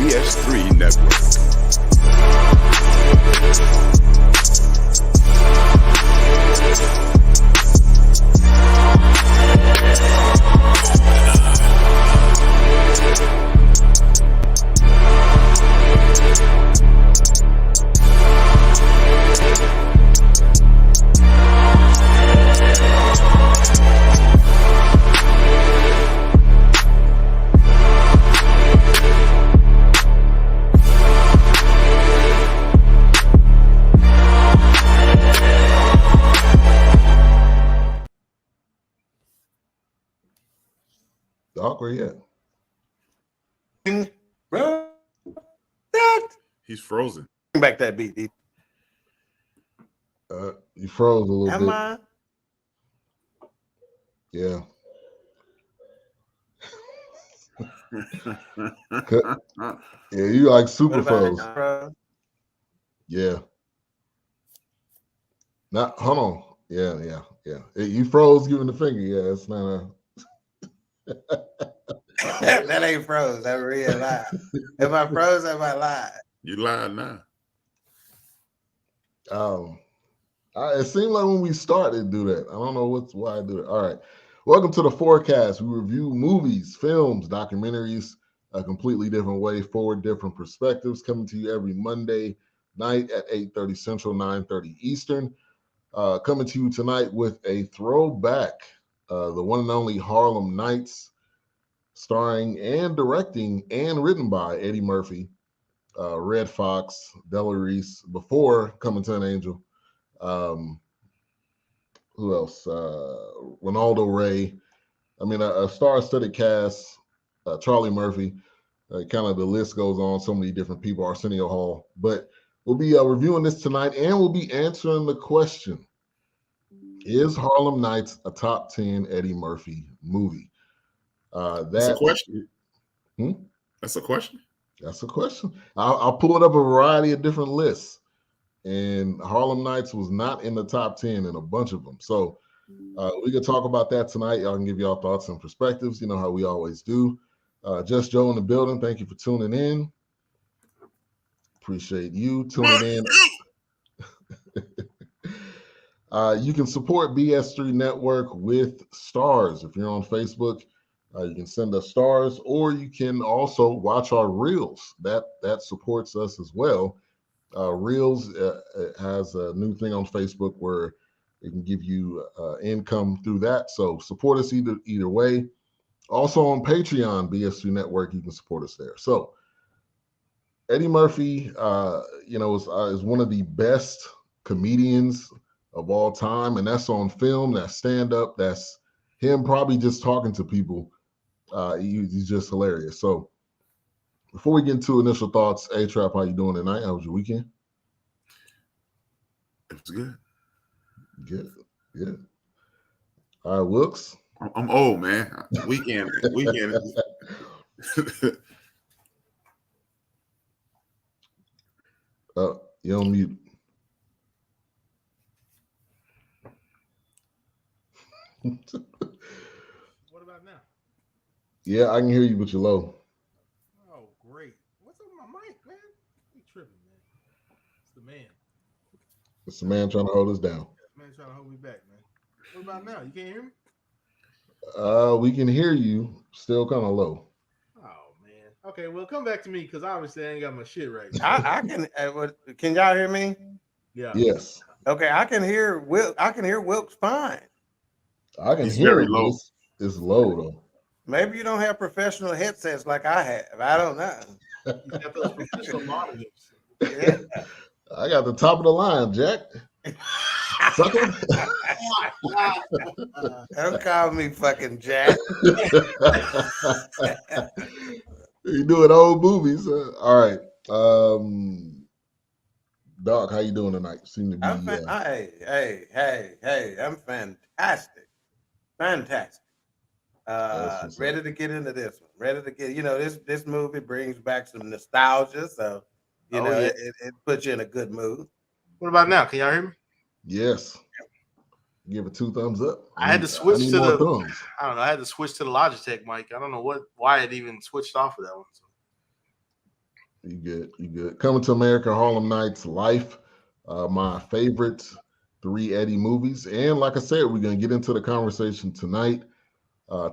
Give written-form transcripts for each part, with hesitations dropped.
BS3 Network. Doc, where you at? Bro, that he's frozen. Bring back that beat. You froze a little bit. Am I? Yeah. Yeah, you like super froze. Yeah. Not, hold on. Yeah. You froze giving the finger. Yeah, it's not a. That ain't froze. That's real lie. If I froze, am I lied? You lied now. It seemed like when we started to do that. I don't know why I do it. All right. Welcome to the Fourcast. We review movies, films, documentaries, a completely different way, 4 different perspectives, coming to you every Monday night at 8:30 Central, 9:30 Eastern. Coming to you tonight with a throwback, the one and only Harlem Nights, starring and directing and written by Eddie Murphy, Red Foxx, Della Reese, before Coming to an Angel. Who else? Ronaldo Ray. I mean, a star-studded cast. Charlie Murphy. Kind of the list goes on. So many different people. Arsenio Hall. But we'll be reviewing this tonight, and we'll be answering the question: is Harlem Nights a top 10 Eddie Murphy movie? That's a question. That's a question. That's a question. I'll pull it up a variety of different lists, and Harlem Nights was not in the top 10 in a bunch of them. So we can talk about that tonight. Y'all can give y'all thoughts and perspectives. You know how we always do. Just Joe in the building. Thank you for tuning in. Appreciate you tuning in. You can support BS3 Network with stars. If you're on Facebook, you can send us stars, or you can also watch our reels. That supports us as well. Reels has a new thing on Facebook where it can give you income through that. So support us either way. Also on Patreon, BS3 Network, you can support us there. So Eddie Murphy, is one of the best comedians of all time, and that's on film. That's stand-up. That's him probably just talking to people. He's just hilarious. So before we get into initial thoughts, A-Trap, how you doing tonight? How was your weekend? It was good. Good. All right, Wilkes. I'm old, man. Weekend. You're on mute. What about now? Yeah, I can hear you, but you're low. Oh, great. What's up with my mic, man? You tripping, man. It's the man. It's the man trying to hold us down. The man trying to hold me back, man. What about now? You can't hear me? We can hear you. Still kind of low. Oh, man. Okay, well, come back to me because obviously I ain't got my shit right. I can. Can y'all hear me? Yeah. Yes. Okay, I can hear Wilkes fine. I can He's hear very it. low. It's low though. Maybe you don't have professional headsets like I have. I don't know. You got those professional monitors. Yeah. I got the top of the line, Jack. Sucker. Don't call me fucking Jack. You doing old movies. All right. Doc, how you doing tonight? Seem to be hey, I'm fantastic. Ready to get into this one. Ready to get, this movie brings back some nostalgia, so it puts you in a good mood. What about now? Can y'all hear me? Yes. Give it 2 thumbs up. I had to switch to the thumbs. I don't know. I had to switch to the Logitech mic. I don't know why it even switched off of that one. You good? You good? Coming to America, Harlem Nights, Life. My favorite 3 Eddie movies, and like I said, we're gonna get into the conversation tonight.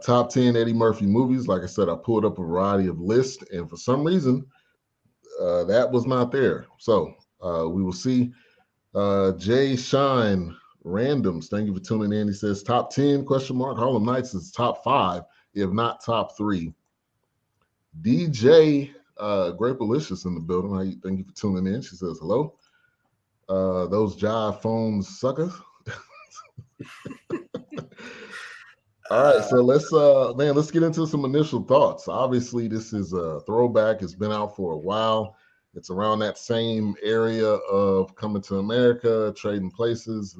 Top 10 Eddie Murphy movies. Like I said, I pulled up a variety of lists, and for some reason, that was not there. So we will see. Jay Shine Randoms, thank you for tuning in. He says top 10 ? Harlem Nights is top 5, if not top 3. DJ Grapelicious in the building. Thank you for tuning in. She says hello. Those jive phones suckers. All right, so let's get into some initial thoughts. Obviously, this is a throwback. It's been out for a while. It's around that same area of Coming to America, Trading Places,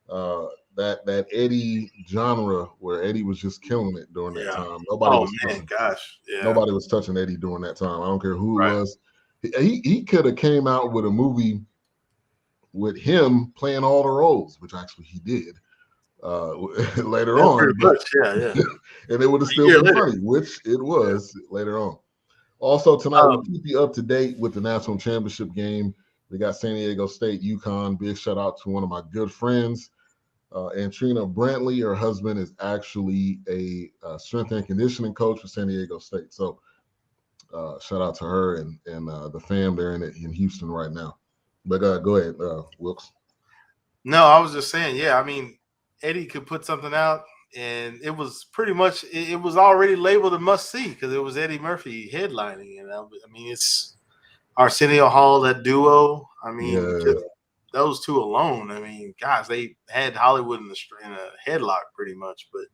that Eddie genre where Eddie was just killing it during that time. Nobody was touching Eddie during that time. I don't care who it was. He could have came out with a movie with him playing all the roles, which actually he did later on. And it would have still been funny, which it was later on. Also, tonight, we'll keep you up to date with the national championship game. We got San Diego State, UConn. Big shout out to one of my good friends, Antrina Brantley. Her husband is actually a strength and conditioning coach for San Diego State. So shout out to her and the fam there in Houston right now. But go ahead, Wilkes. No, I was just saying, I mean, Eddie could put something out, and it was pretty much it was already labeled a must see because it was Eddie Murphy headlining, and I mean, it's Arsenio Hall, that duo. I mean, just those two alone. I mean, gosh, they had Hollywood in a headlock pretty much. But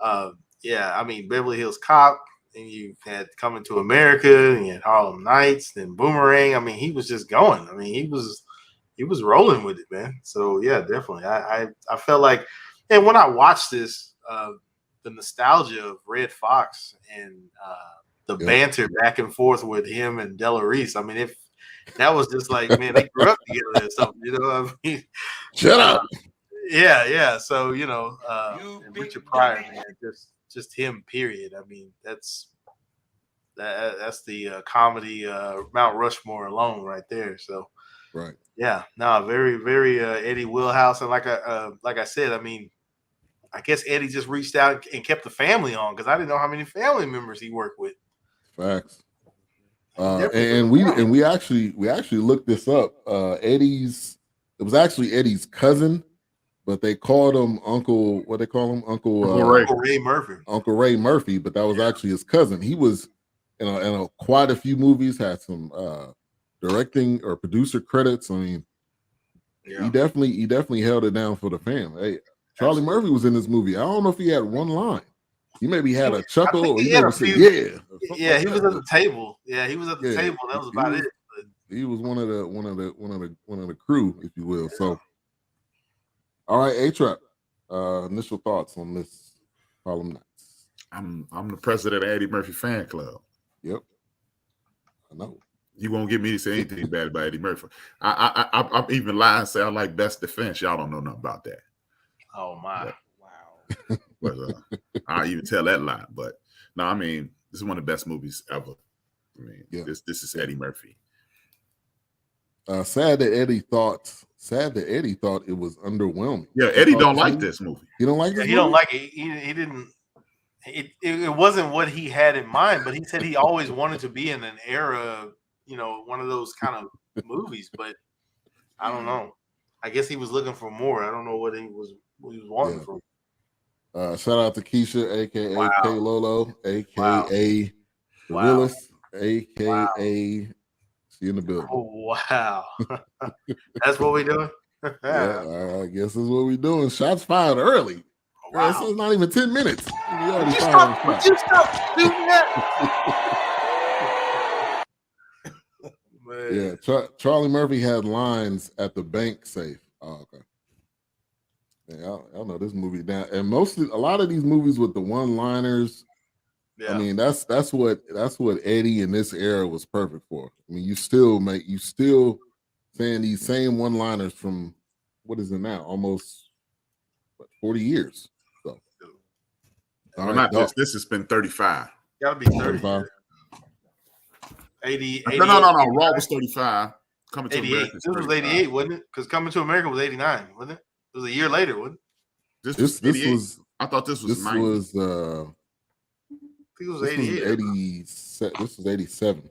I mean, Beverly Hills Cop, and you had Coming to America, and you had Harlem Nights, then Boomerang. I mean, he was just going. I mean, he was rolling with it, man. So yeah, definitely. I felt like, and when I watched this, the nostalgia of Red Fox and the banter back and forth with him and Della Reese. I mean, if that was just like, man, they grew up together or something, you know what I mean? Shut up. Yeah. So, and Richard Pryor, man, just him, period. I mean, that's the comedy Mount Rushmore alone right there. So right. Yeah, no, very, very Eddie Wheelhouse. And like I said, I mean, I guess Eddie just reached out and kept the family on because I didn't know how many family members he worked with. Facts. And we actually looked this up. It was actually Eddie's cousin, but they called him Uncle. What they call him, Uncle Ray Murphy. Uncle Ray Murphy, but that was actually his cousin. He was in quite a few movies. Had some directing or producer credits. I mean, he definitely held it down for the fam. Hey, Charlie Murphy was in this movie. I don't know if he had one line. He maybe had a chuckle, or he maybe said, he was at the table. Yeah, he was at the table. That was about it. But he was one of the crew, if you will. So, all right, A-Trap, initial thoughts on this Harlem Nights. I'm the president of Eddie Murphy fan club. Yep, I know. You won't get me to say anything bad about Eddie Murphy. I'm even lying and say I like Best Defense. Y'all don't know nothing about that. Oh my! Wow. But I even tell that lie. But no, I mean, this is one of the best movies ever. I mean, this is Eddie Murphy. Sad that Eddie thought it was underwhelming. Yeah, Eddie don't like this movie. He don't like this movie? He don't like it. He didn't. It wasn't what he had in mind, but he said he always wanted to be in an era, one of those kind of movies. But I don't know. I guess he was looking for more. I don't know what he was wanting from. Shout out to Keisha, aka K Lolo, aka Willis, aka she in the building. Oh wow, that's what we doing. I guess that's what we doing. Shots fired early. Oh, wow. This is not even 10 minutes. Would you stop doing that? Yeah, Charlie Murphy had lines at the bank safe. Oh, okay. Yeah, I know this movie down, and a lot of these movies with the one-liners. Yeah. I mean, that's what Eddie in this era was perfect for. I mean, you still saying these same one-liners from what is it now? Almost 40 years. So, this has been 35. Gotta be 35. 80. No. Raw was 35. Coming to 88. America. This was 88, wasn't it? Because Coming to America was 89, wasn't it? It was a year later, wasn't it? This was. I thought this was 90. I think it was 88. This was 87.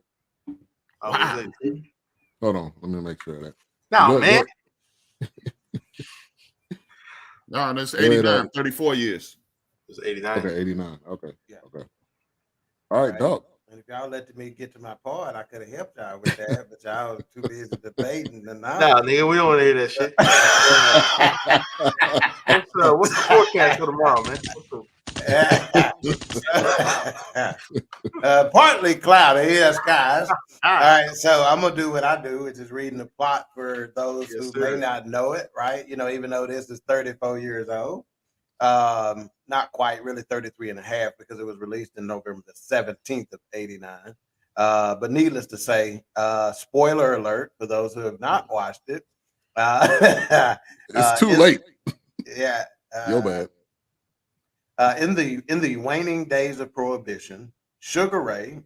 Oh, Wow. it was 88. Hold on, let me make sure of that. No, man. No, that's 89. 34 years. It was 89. Okay, 89. Okay. Yeah. Okay. All right, Doc. And if y'all let me get to my part, I could have helped y'all with that, but y'all was too busy debating. Nah, nigga, we don't want to hear that shit. What's the forecast for tomorrow, man? Partly cloudy, skies. All right, so I'm gonna do what I do, which is reading the plot for those who may not know it, right? You know, even though this is 34 years old, not quite, really 33 and a half, because it was released in November the 17th of 89. But needless to say, spoiler alert for those who have not watched it. It's too late. Yeah. Your bad. In the waning days of Prohibition, Sugar Ray,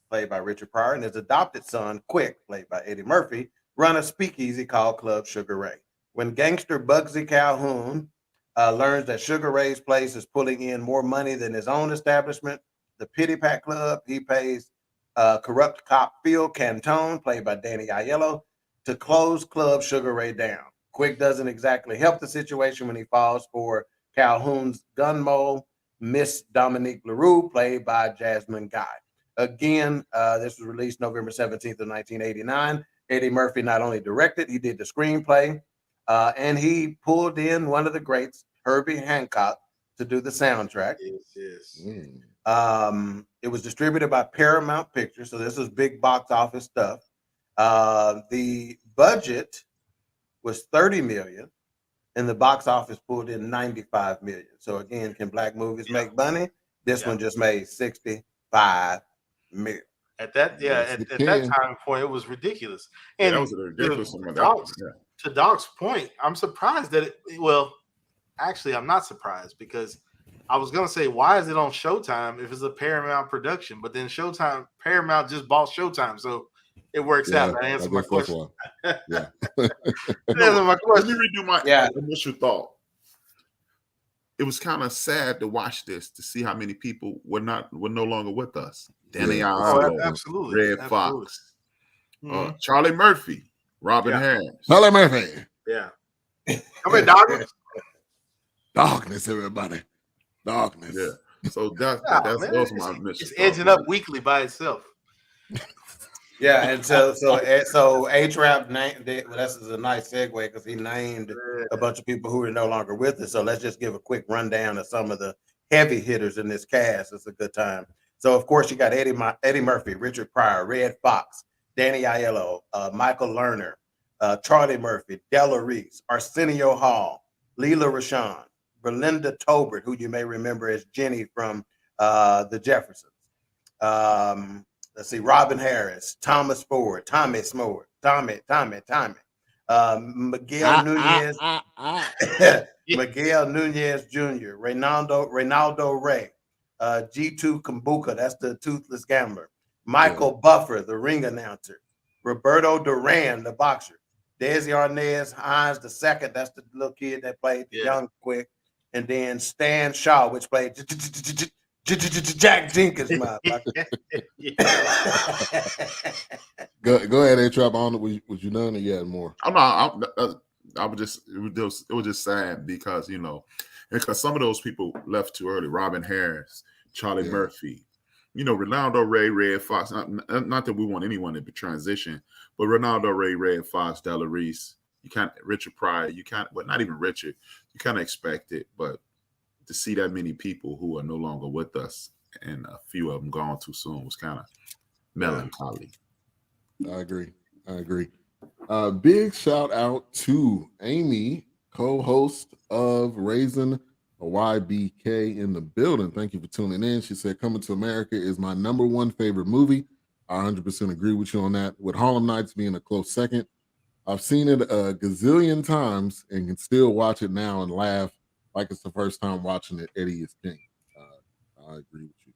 played by Richard Pryor, and his adopted son, Quick, played by Eddie Murphy, run a speakeasy called Club Sugar Ray. When gangster Bugsy Calhoun learns that Sugar Ray's place is pulling in more money than his own establishment, the Pity Pat Club, he pays corrupt cop Phil Cantone, played by Danny Aiello, to close Club Sugar Ray down. Quick doesn't exactly help the situation when he falls for Calhoun's gun mole, Miss Dominique LaRue, played by Jasmine Guy. Again, this was released November 17th of 1989. Eddie Murphy not only directed, he did the screenplay, and he pulled in one of the greats, Herbie Hancock, to do the soundtrack. Yes. It was distributed by Paramount Pictures, so this was big box office stuff. The budget was $30 million, and the box office pulled in $95 million. So again, can black movies make money? This one just made $65 million. At that time point, it was ridiculous. And that was a ridiculous one. To Doc's point, I'm surprised that actually, I'm not surprised, because I was gonna say, why is it on Showtime if it's a Paramount production? But then Paramount just bought Showtime, so it works out. That answers my question. Yeah. Answer my question. Let me redo my initial thought. It was kind of sad to watch this, to see how many people were no longer with us. Danny Aiello, absolutely. Red Foxx, Charlie Murphy, Robin Harris. Charlie Murphy. Yeah. Come here, Darkness. Darkness, everybody. Darkness. Yeah. So that's my mission. It's edging up weekly by itself. Yeah, and so A-Trap named it. Well, this is a nice segue, because he named a bunch of people who are no longer with us. So let's just give a quick rundown of some of the heavy hitters in this cast. It's a good time. So of course you got Eddie Murphy, Richard Pryor, Red Foxx, Danny Aiello, Michael Lerner, Charlie Murphy, Della Reese, Arsenio Hall, Leela Rashawn, Belinda Tobert, who you may remember as Jenny from The Jeffersons. Let's see, Robin Harris, Thomas Ford, Tommy Smore, Tommy, Miguel Nunez, Miguel Nunez Jr., Reynaldo Ray, G2 Kumbuka, that's the toothless gambler, Michael Buffer, the ring announcer, Roberto Duran, the boxer, Desi Arnaz Hines II, that's the little kid that played the young Quick, and then Stan Shaw, which played Jack Jenkins. Go ahead, A-Trap. On was you done, or you had more? I was just it was just sad, because because some of those people left too early. Robin Harris, Charlie Murphy, Ronaldo Ray, Red Foxx. Not that we want anyone to transition, but Ronaldo Ray, Red Foxx, Della Reese. You can't. Richard Pryor. You can't. But not even Richard. You kind of expect it, but to see that many people who are no longer with us, and a few of them gone too soon, was kind of melancholy. I agree. Big shout out to Amy, co-host of Raising a YBK, in the building. Thank you for tuning in. She said, Coming to America is my number one favorite movie. I 100% agree with you on that, with Harlem Nights being a close second. I've seen it a gazillion times and can still watch it now and laugh like it's the first time watching it. Eddie is king. I agree with you.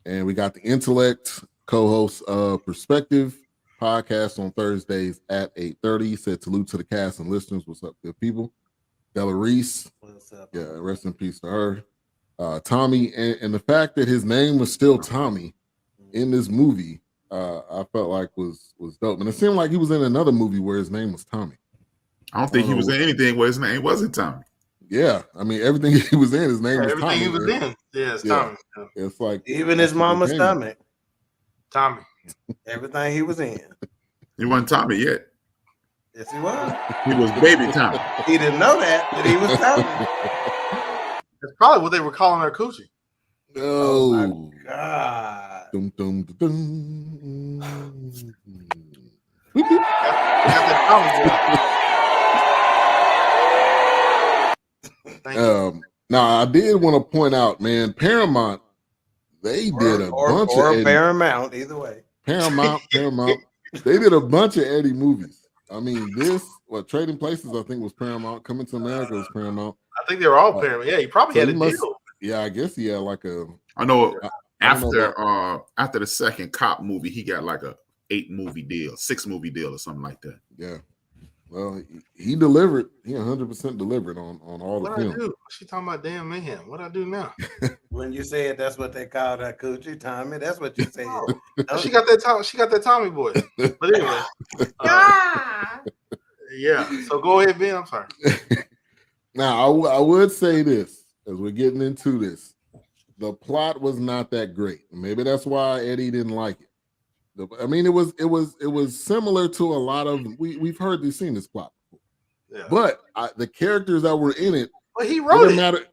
And we got the intellect co-host of Perspective podcast on Thursdays at 8:30. He said salute to the cast and listeners. What's up, good people? Della Reese. What's up? Yeah, rest in peace to her. Tommy, and the fact that his name was still Tommy in this movie, I felt like was dope. And it seemed like he was in another movie where his name was Tommy. I don't think he was in anything where his name wasn't Tommy. Yeah, I mean everything he was in, his name was everything Tommy. he was in. Yeah, it's Tommy. Yeah. It's like Even his mama's stomach. Tommy. Everything he was in. He wasn't Tommy yet. Yes, he was. He was baby Tommy. He didn't know that he was Tommy. That's probably what they were calling her coochie. Oh, my God. Dum, dum, dum, dum. Got that Tommy boy. Now I did want to point out, man, Paramount, they did a bunch of Eddie. Paramount, either way. Paramount. They did a bunch of Eddie movies. I mean, Trading Places, I think, was Paramount. Coming to America was Paramount. I think they were all Paramount. Yeah, he probably had a deal. Yeah, I guess he had like a. I know. After the second cop movie, he got like a 6 movie deal or something like that. Yeah. Well, he delivered. He 100% delivered on all the films. What I do? She talking about damn mayhem. What I do now? When you said that's what they called her coochie, Tommy, that's what you said. She got that Tommy boy. But anyway. Yeah. So go ahead, Ben. I'm sorry. Now I would say this as we're getting into this. The plot was not that great. Maybe that's why Eddie didn't like it. I mean, it was similar to a lot of we've seen this plot before. Yeah. But the characters that were in it, well, he wrote it. Matter.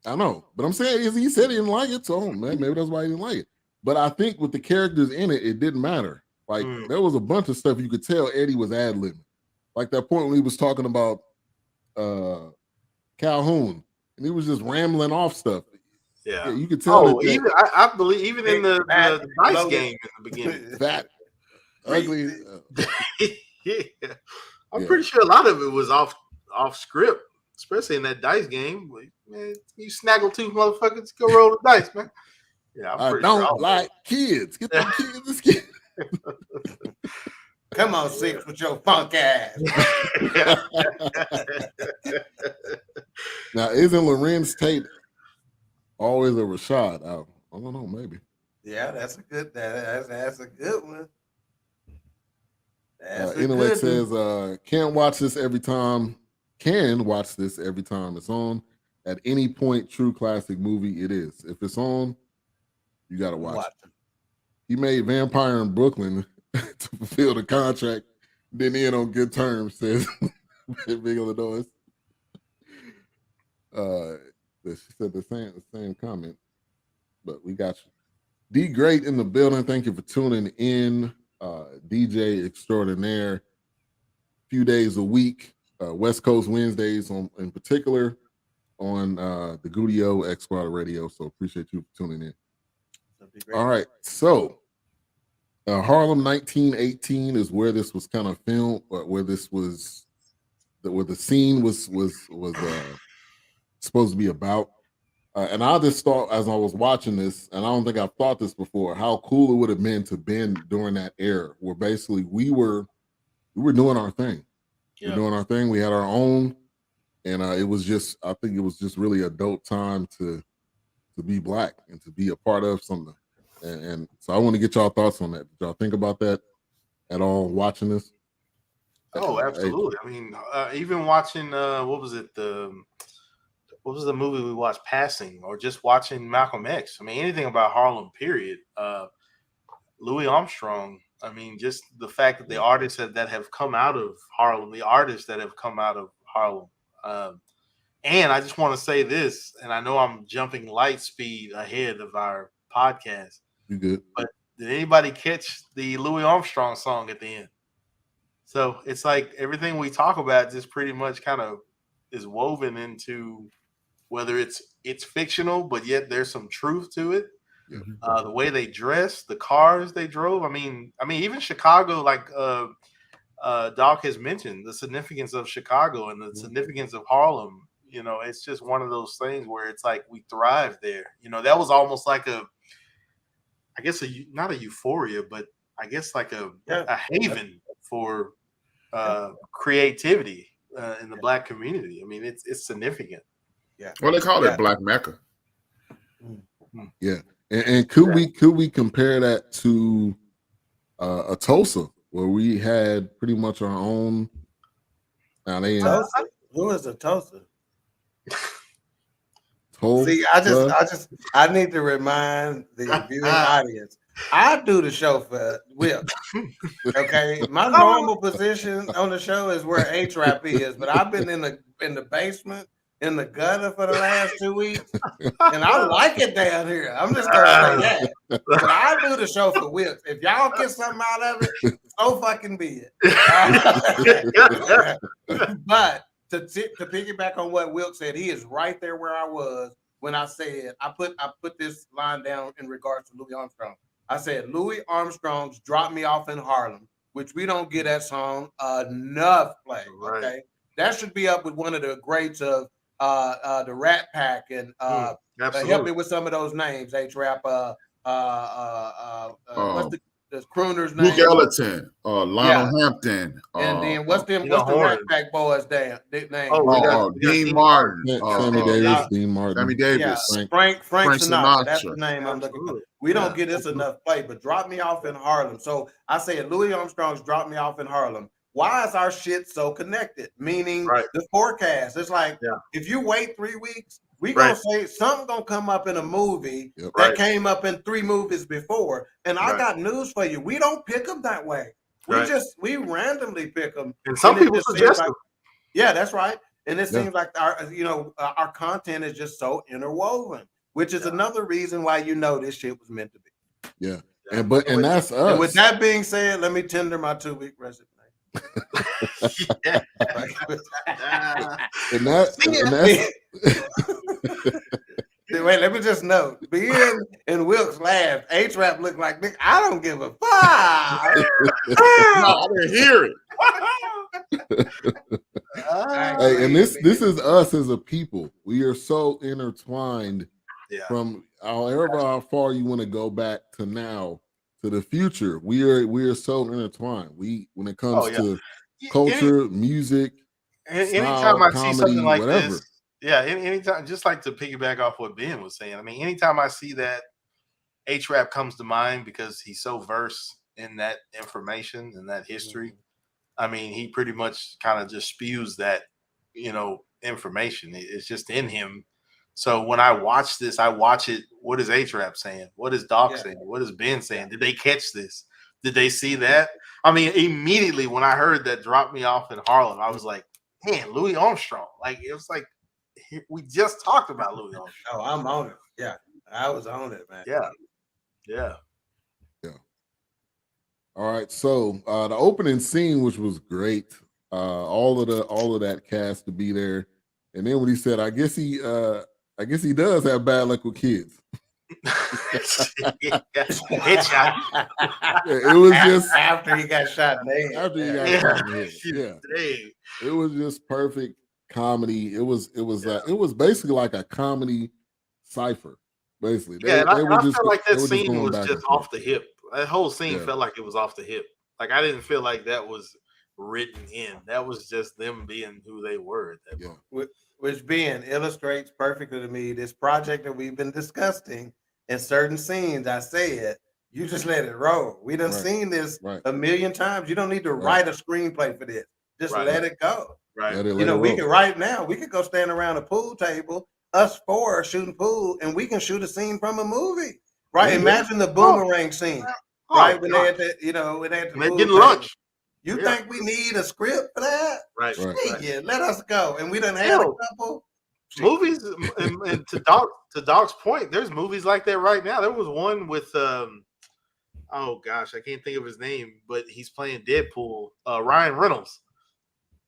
I know, but I'm saying he said he didn't like it, so maybe that's why he didn't like it. But I think with the characters in it, it didn't matter. Like there was a bunch of stuff you could tell Eddie was ad-libbing. Like that point when he was talking about Calhoun, and he was just rambling off stuff. Yeah, you could tell. I believe even in the dice game in the beginning, that ugly. Yeah, I'm pretty sure a lot of it was off script, especially in that dice game. Man, you snaggletooth motherfuckers, go roll the dice, man. Yeah, I don't like kids. Get the kids. Come on, Six, with your funk ass. Now, isn't Lorenz Tate always a Rashad? I don't know, maybe. Yeah, that's a good one. Intellect says, can watch this every time it's on. At any point, true classic movie it is. If it's on, you got to watch it. He made Vampire in Brooklyn to fulfill the contract, then end on good terms, says Big Illinois. She said the same comment, but we got you. D Great in the building. Thank you for tuning in. DJ extraordinaire. Few days a week, West Coast Wednesdays in particular on the Gudio X Squad Radio. So appreciate you for tuning in. All right, so Harlem 1918 is where this was kind of filmed, where the scene was supposed to be about. And I just thought as I was watching this, and I don't think I've thought this before, how cool it would have been to been during that era where basically we were doing our thing. Yeah. We're doing our thing. We had our own, and I think it was just really a dope time to be Black and to be a part of something. And so I want to get y'all thoughts on that. Did y'all think about that at all watching this? Oh, absolutely. I mean, even watching what was the movie we watched, Passing, or just watching Malcolm X. I mean, anything about Harlem, period. Louis Armstrong. I mean, just the fact that the artists that have come out of Harlem, and I just want to say this, and I know I'm jumping light speed ahead of our podcast. You good? But did anybody catch the Louis Armstrong song at the end? So it's like everything we talk about just pretty much kind of is woven into whether it's fictional, but yet there's some truth to it. Mm-hmm. The way they dressed, the cars they drove. I mean, even Chicago, like Doc has mentioned, the significance of Chicago and the significance of Harlem. You know, it's just one of those things where it's like we thrive there. You know, that was almost like I guess not a euphoria, but I guess like a haven for creativity in the Black community. I mean, it's significant. Yeah. Well, they call it Black Mecca. Yeah, and could we compare that to a Tulsa where we had pretty much our own? Now they Tulsa? Who is a Tulsa? Tulsa. See, I need to remind the viewing audience. I do the show for Will. Okay, my normal position on the show is where H-Rap is, but I've been in the basement, in the gutter for the last 2 weeks, and I like it down here. I'm just gonna say that. But I do the show for Will. If y'all get something out of it, so fucking be it. But to piggyback on what Wilk said, he is right there where I was when I said I put this line down in regards to Louis Armstrong. I said Louis Armstrong's "Drop Me Off in Harlem," which we don't get that song enough play. Right. Okay, that should be up with one of the greats of the Rat Pack and help me with some of those names. H-Rap. What's the crooner's name? Luke Ellington, Lionel Hampton, and then what's the Rat Pack boys' name? Dean Martin, Sammy Davis, Dean Martin, Sammy Davis, Frank Sinatra. That's the name I'm looking for. We don't get this enough play, but "Drop Me Off in Harlem." So I said Louis Armstrong's "Drop Me Off in Harlem." Why is our shit so connected? Meaning the forecast. It's like if you wait 3 weeks, we gonna say something gonna come up in a movie that came up in 3 movies before. And I got news for you. We don't pick them that way. We randomly pick them. And some people suggest them. Yeah, that's right. And it seems like our content is just so interwoven, which is another reason why this shit was meant to be. Yeah. And that's us. And with that being said, let me tender my 2-week resignation. Wait, let me just note. Being in Wilkes laugh, H-Rap looked like Nick. I don't give a fuck. I didn't hear it. Hey, and this is us as a people. We are so intertwined from however far you want to go back to now to the future. We are so intertwined. When it comes to culture, music, anytime I comedy, see something like whatever. this, anytime, just like to piggyback off what Ben was saying. I mean, anytime I see that, H-Rap comes to mind because he's so versed in that information and that history. I mean, he pretty much kind of just spews that, information. It's just in him. So when I watch this, I watch it. What is H-Rap saying? What is Doc saying? What is Ben saying? Did they catch this? Did they see that? I mean, immediately when I heard that "Drop Me Off in Harlem," I was like, man, Louis Armstrong. Like, it was like, we just talked about Louis Armstrong. Oh, I'm on it. Yeah, I was on it, man. Yeah. All right, so the opening scene, which was great, all of that cast to be there, and then when he said, I guess he does have bad luck with kids. Headshot. It was just after he got shot in the head. After he got shot in the head. It was just perfect comedy. It was basically like a comedy cipher. Basically, I felt like that scene was just off the hip. That whole scene felt like it was off the hip. Like, I didn't feel like that was written in. That was just them being who they were at that moment. Which Ben illustrates perfectly to me this project that we've been discussing. In certain scenes, I said, you just let it roll. We done seen this a million times. You don't need to write a screenplay for this. Just let it go. Right. We can right now, we could go stand around a pool table, us 4 shooting pool, and we can shoot a scene from a movie. Right? Imagine the boomerang scene. Right? When they had when they had the getting lunch. You think we need a script for that? Right. Yeah, let us go. And we done had a couple movies. And to Doc's point, there's movies like that right now. There was one with oh gosh, I can't think of his name, but he's playing Deadpool. Ryan Reynolds.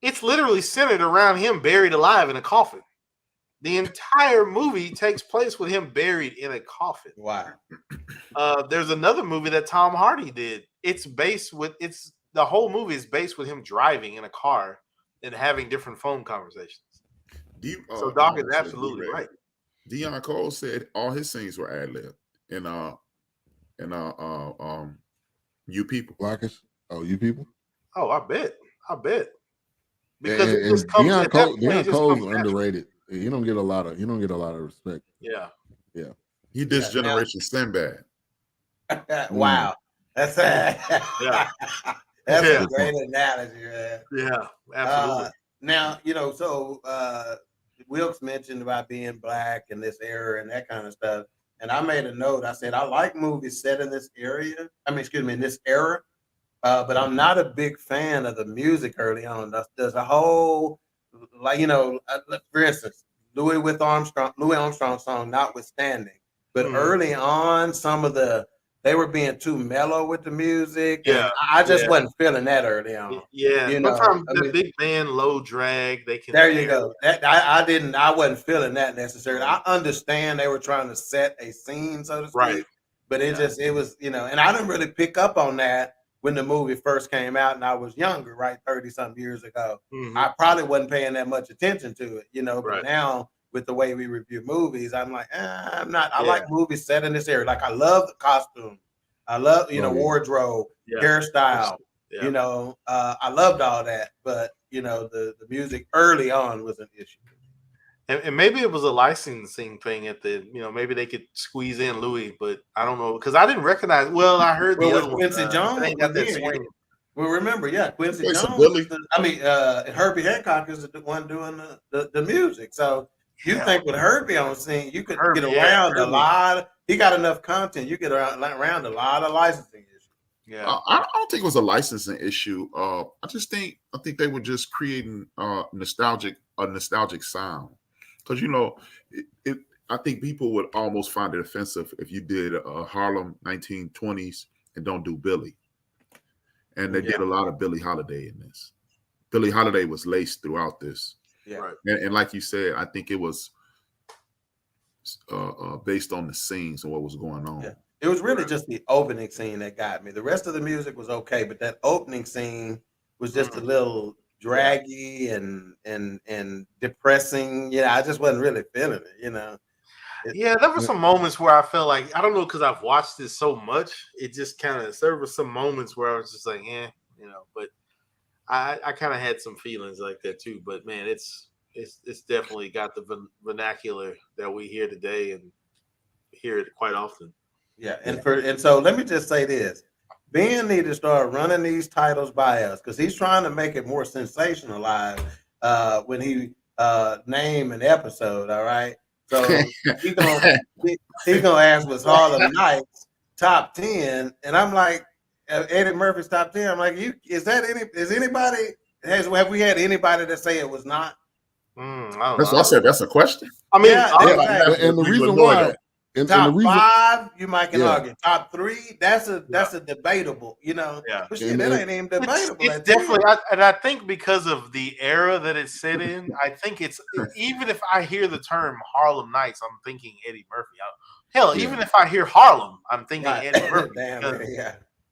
It's literally centered around him buried alive in a coffin. The entire movie takes place with him buried in a coffin. Wow. There's another movie that Tom Hardy did. The whole movie is based with him driving in a car and having different phone conversations. So Doc is absolutely right. Deion Cole said all his scenes were ad-lib. And and You People. Blackish. Oh, You People. Oh, I bet. Because it And just comes Deion at that Cole, point, it Deion just Cole's comes natural. underrated. He don't get a lot of respect. Yeah. He this Yeah, now- generation Sinbad. Wow, that's Yeah. that's Yeah. a great analogy, man. Yeah, absolutely. Now, so Wilkes mentioned about being black in this era and that kind of stuff. And I made a note. I said, I like movies set in this area. In this era. But I'm not a big fan of the music early on. There's a whole, for instance, Louis Armstrong song, notwithstanding. But early on, they were being too mellow with the music. Yeah, And I just wasn't feeling that early on. Yeah, sometimes the big band low drag. They can. There you go. That I wasn't feeling that necessarily. I understand they were trying to set a scene, so to speak. Right. But it was, and I didn't really pick up on that when the movie first came out and I was younger, right? 30-some years ago. Mm-hmm. I probably wasn't paying that much attention to it, but Right. now with the way we review movies, I'm like, I'm not. I like movies set in this area. Like, I love the costume. I love, wardrobe, hairstyle. Yeah. I loved all that, but the music early on was an issue. And maybe it was a licensing thing at the, maybe they could squeeze in Louis, but I don't know because I didn't recognize. Well, I heard the other Quincy Jones. They got that swing. Well, remember, Quincy Jones. Herbie Hancock is the one doing the music. So you think with Herbie on scene, you could get around a lot. He got enough content. You get around a lot of licensing issues. Yeah, I don't think it was a licensing issue. I think they were just creating a nostalgic sound. Because I think people would almost find it offensive if you did a Harlem 1920s and don't do Billy. And they did a lot of Billie Holiday in this. Billie Holiday was laced throughout this. Yeah. Right. And like you said, I think it was based on the scenes and what was going on. Yeah. It was really just the opening scene that got me. The rest of the music was okay, but that opening scene was just a little draggy and depressing. I just wasn't really feeling it. There were some moments where I felt like, I don't know, because I've watched this so much, it just kind of, there were some moments where I was just like, but I kind of had some feelings like that too. But man, it's definitely got the vernacular that we hear today and hear it quite often. Yeah, and so let me just say this. Ben need to start running these titles by us because he's trying to make it more sensationalized when he name an episode, all right? So he's gonna ask was Harlem Nights top 10, and I'm like, Eddie Murphy's top 10. I'm like, have we had anybody that say it was not? That's what I said. That's a question. I mean, and the reason why. Top 5, you might can argue. Top 3, that's a debatable, But shit, that ain't even debatable. It's definitely, and I think because of the era that it's set in, I think it's even if I hear the term Harlem Nights, I'm thinking Eddie Murphy. Even if I hear Harlem, I'm thinking Eddie Murphy.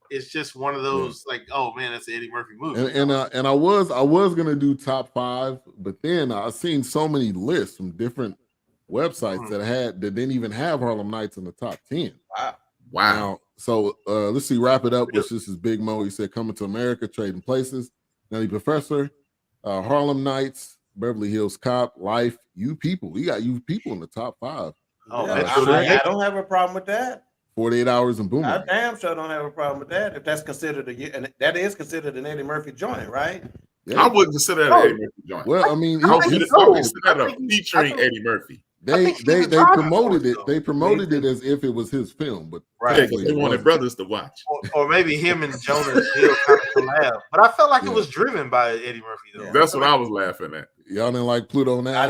It's just one of those like, oh man, that's an Eddie Murphy movie. And I was gonna do top 5, but then I've seen so many lists from different websites that didn't even have Harlem Nights in the top 10. Wow. Now, so let's see, wrap it up. This is Big Mo. He said, Coming to America, Trading Places, Nutty Professor, Harlem Nights, Beverly Hills Cop, Life, You People. We got You People in the top 5. I don't have a problem with that. 48 Hours and Booming. I damn sure don't have a problem with that. If that's considered and that is considered an Eddie Murphy joint, right? Yeah. I wouldn't consider that an Eddie Murphy joint. Well, I mean, I would consider that featuring Eddie Murphy. They promoted it. They promoted it as if it was his film, but because they wanted brothers to watch, or maybe him and Jonah Hill kind of collab. But I felt like it was driven by Eddie Murphy, though. That's what I was laughing at. Y'all didn't like Pluto now. I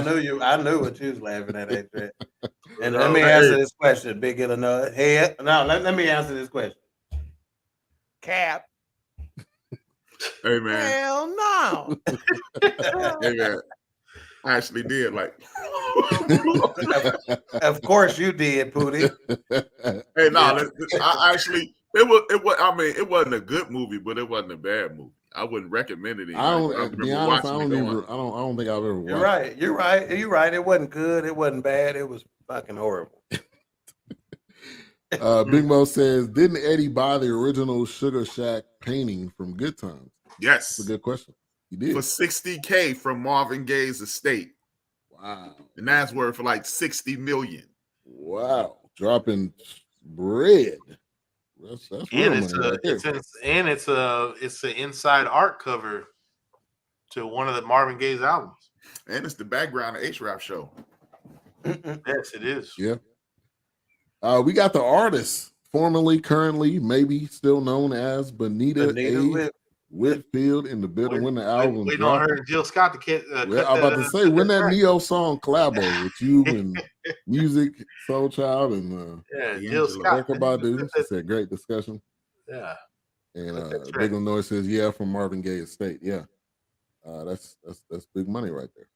knew what you was laughing at. And let me answer this question, Big Illinois. Let me answer this question. Cap. Hey man. Hell no. Hey man. I actually did like. Of course you did, Pootie. Hey, no, I actually it was. I mean, it wasn't a good movie, but it wasn't a bad movie. I wouldn't recommend it. I don't think I've ever watched. You're right. It wasn't good. It wasn't bad. It was fucking horrible. Big Mo says, didn't Eddie buy the original Sugar Shack painting from Good Times? Yes. That's a good question. He did. For $60K from Marvin Gaye's estate. Wow. And that's worth like $60 million. Wow. Dropping bread. That's real money right there. It's an inside art cover to one of the Marvin Gaye's albums. And it's the background of H-Rap show. Yes, it is. Yeah. We got the artist, formerly, currently, maybe still known as Benita A. Whitfield in the building when the album waiting dropped. on her and Jill Scott to get. I'm about to say, when that Neo song collabo with you and Music, Soul Child, and Jill Scott. Erykah Badu. She said, great discussion. Yeah. And Big Noise says, yeah, from Marvin Gaye estate. Yeah. That's big money right there.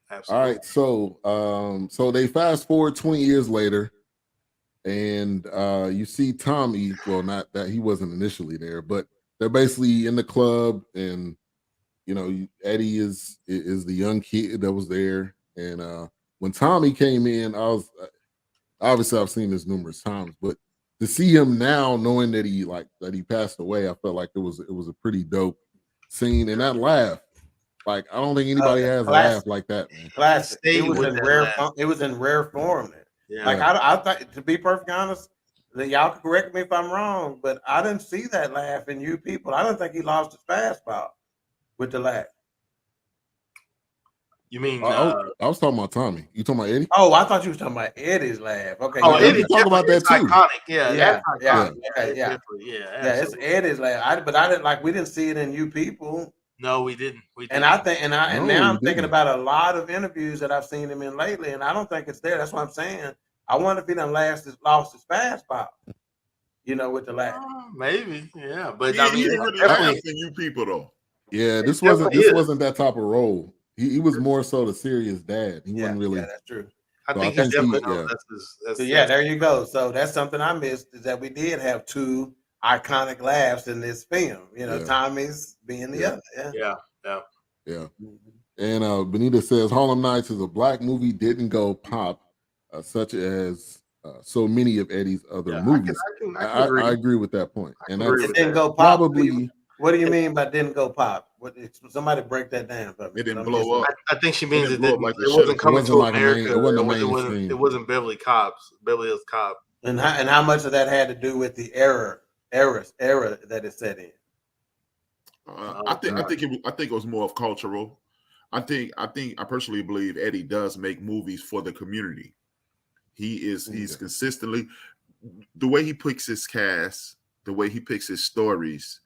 Absolutely. All right, so they fast forward 20 years later, and you see Tommy. Well, not that he wasn't initially there, but they're basically in the club, and Eddie is the young kid that was there. And when Tommy came in, I was obviously I've seen this numerous times, but to see him now, knowing that he passed away, I felt like it was a pretty dope scene. And that laugh, like I don't think anybody has a laugh like that, man. Classic. It was in rare form. Yeah. Like I thought, to be perfectly honest, y'all can correct me if I'm wrong, but I didn't see that laugh in you people. I don't think he lost his fastball with the laugh. You mean I was talking about Tommy. You talking about Eddie? Oh, I thought you was talking about Eddie's laugh. Okay. Oh, Eddie talking about that too. Iconic. Yeah. It's Eddie's laugh. But I didn't we didn't see it in you people. No, we didn't. And I think, now I'm thinking about a lot of interviews that I've seen him in lately, and I don't think it's there. That's what I'm saying. I wonder if he done lost his fastball. With the laugh. Maybe, yeah. But I mean, definitely you people though. Yeah, this wasn't that type of role. He was more so the serious dad. He wasn't really. Yeah, that's true. I think he's definitely. There you go. So that's something I missed, is that we did have two iconic laughs in this film. Tommy's being the other. Yeah. And Benita says Harlem Nights is a black movie, didn't go pop, such as so many of Eddie's other movies. I agree with that point. And it didn't go pop. Probably. What do you mean by didn't go pop? Somebody break that down for me. It didn't blow up. I think she means it wasn't coming to America. It wasn't Beverly Hills Cop. And how much of that had to do with the era that it's set in? I think it was more of cultural. I personally believe Eddie does make movies for the community. He's consistently, the way he picks his cast, the way he picks his stories,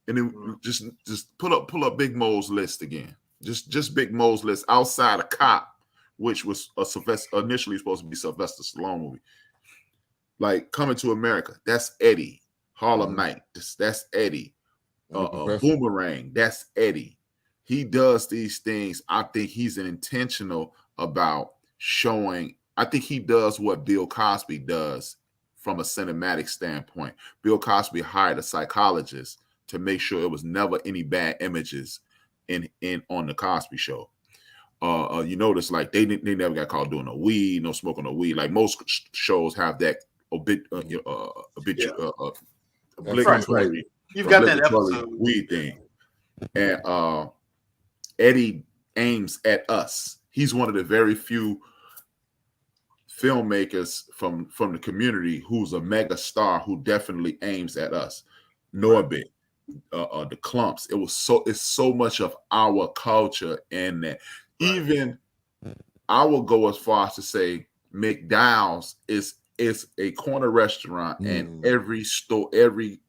and then just pull up Big Mo's list again. Just Big Mo's list outside of Cop, which was initially supposed to be Sylvester Stallone movie. Like Coming to America, that's Eddie. Harlem Nights, that's Eddie. Boomerang, that's Eddie. He does these things. I think he's intentional about showing. I think he does what Bill Cosby does from a cinematic standpoint. Bill Cosby hired a psychologist to make sure it was never any bad images in on the Cosby Show. You notice like they never got caught doing no weed, no smoking no weed. Like most shows have that obligatory. You've got that episode weed thing, and Eddie aims at us. He's one of the very few filmmakers from the community who's a mega star who definitely aims at us. Norbit, the Clumps. It's so much of our culture in that. Even I will go as far as to say McDowell's is a corner restaurant in every store, every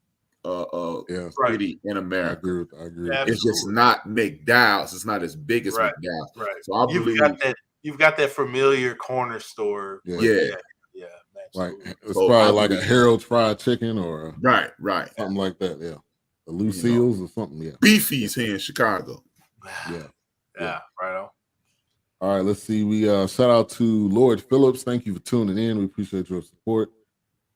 city in America. I agree. It's just not McDowell's. It's not as big as McDowell's. Right. So I believe you've got that familiar corner store. Yeah. Like it's probably like a Harold's Fried Chicken or right, something like that. Yeah, the Lucille's or something. Yeah, Beefy's here in Chicago. Yeah, right on. All right, let's see. We shout out to Lord Phillips. Thank you for tuning in. We appreciate your support.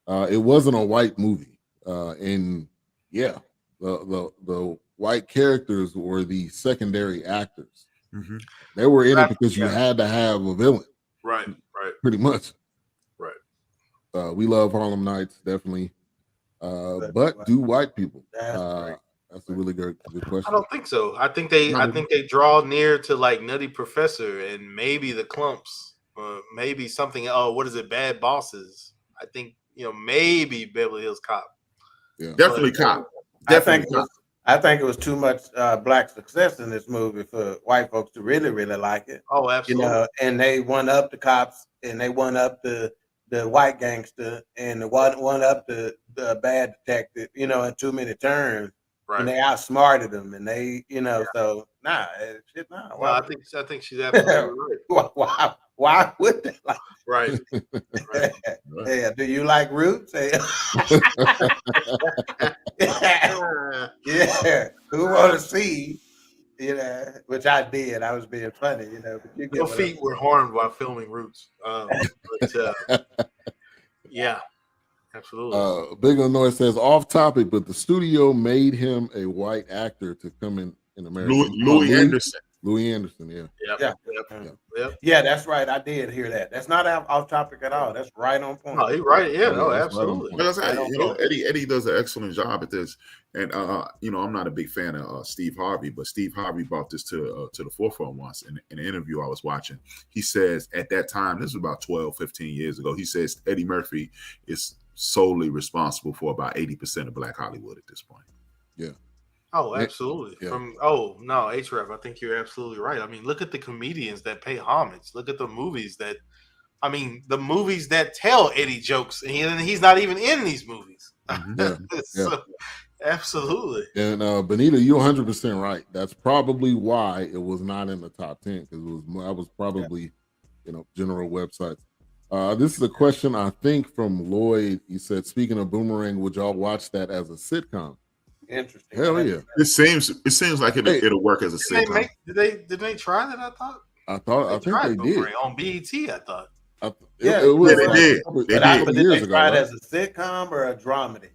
It wasn't a white movie, and the white characters were the secondary actors. Mm-hmm. They were in it because you had to have a villain. Right. Pretty much. Right. We love Harlem Nights, definitely. But do white people? That's a really good question. I don't think so. I think they draw near to like Nutty Professor and maybe the Clumps, maybe something. Oh, what is it? Bad Bosses. I think maybe Beverly Hills Cop. Yeah, definitely Cop. Definitely Cop. I think it was too much black success in this movie for white folks to really like it. Oh, absolutely. And they one up the cops, and they one up the white gangster, and the one up the bad detective. In too many turns, right? And they outsmarted them, and they, so shit, nah. Well, I think she's absolutely right. Why would they like? Right. Yeah. Do you like Roots? Yeah. Who want to see? Which I did. I was being funny. But your feet were harmed while filming Roots. Yeah, absolutely. Big Illinois says off topic, but the studio made him a white actor to come in America. Louis Anderson. Louis Anderson, yeah. Yeah, that's right. I did hear that. That's not off topic at all. That's right on point. No, he's right. Yeah, no, absolutely. Eddie does an excellent job at this. And I'm not a big fan of Steve Harvey, but Steve Harvey brought this to the forefront once in an interview I was watching. He says at that time, this was about 12, 15 years ago, he says Eddie Murphy is solely responsible for about 80% of Black Hollywood at this point. Yeah. Oh, absolutely. Yeah. HREF, I think you're absolutely right. I mean, look at the comedians that pay homage. Look at the movies that tell Eddie jokes, and he's not even in these movies. Yeah. So, absolutely. And Benita, you're 100% right. That's probably why it was not in the top 10, because I was probably, general websites. This is a question, I think, from Lloyd. He said, speaking of Boomerang, would y'all watch that as a sitcom? Interesting. Hell yeah! It seems like it'll work as a sitcom. Did they try that? I think they did on BET. I thought. They did. Did they try it as a sitcom or a dramedy?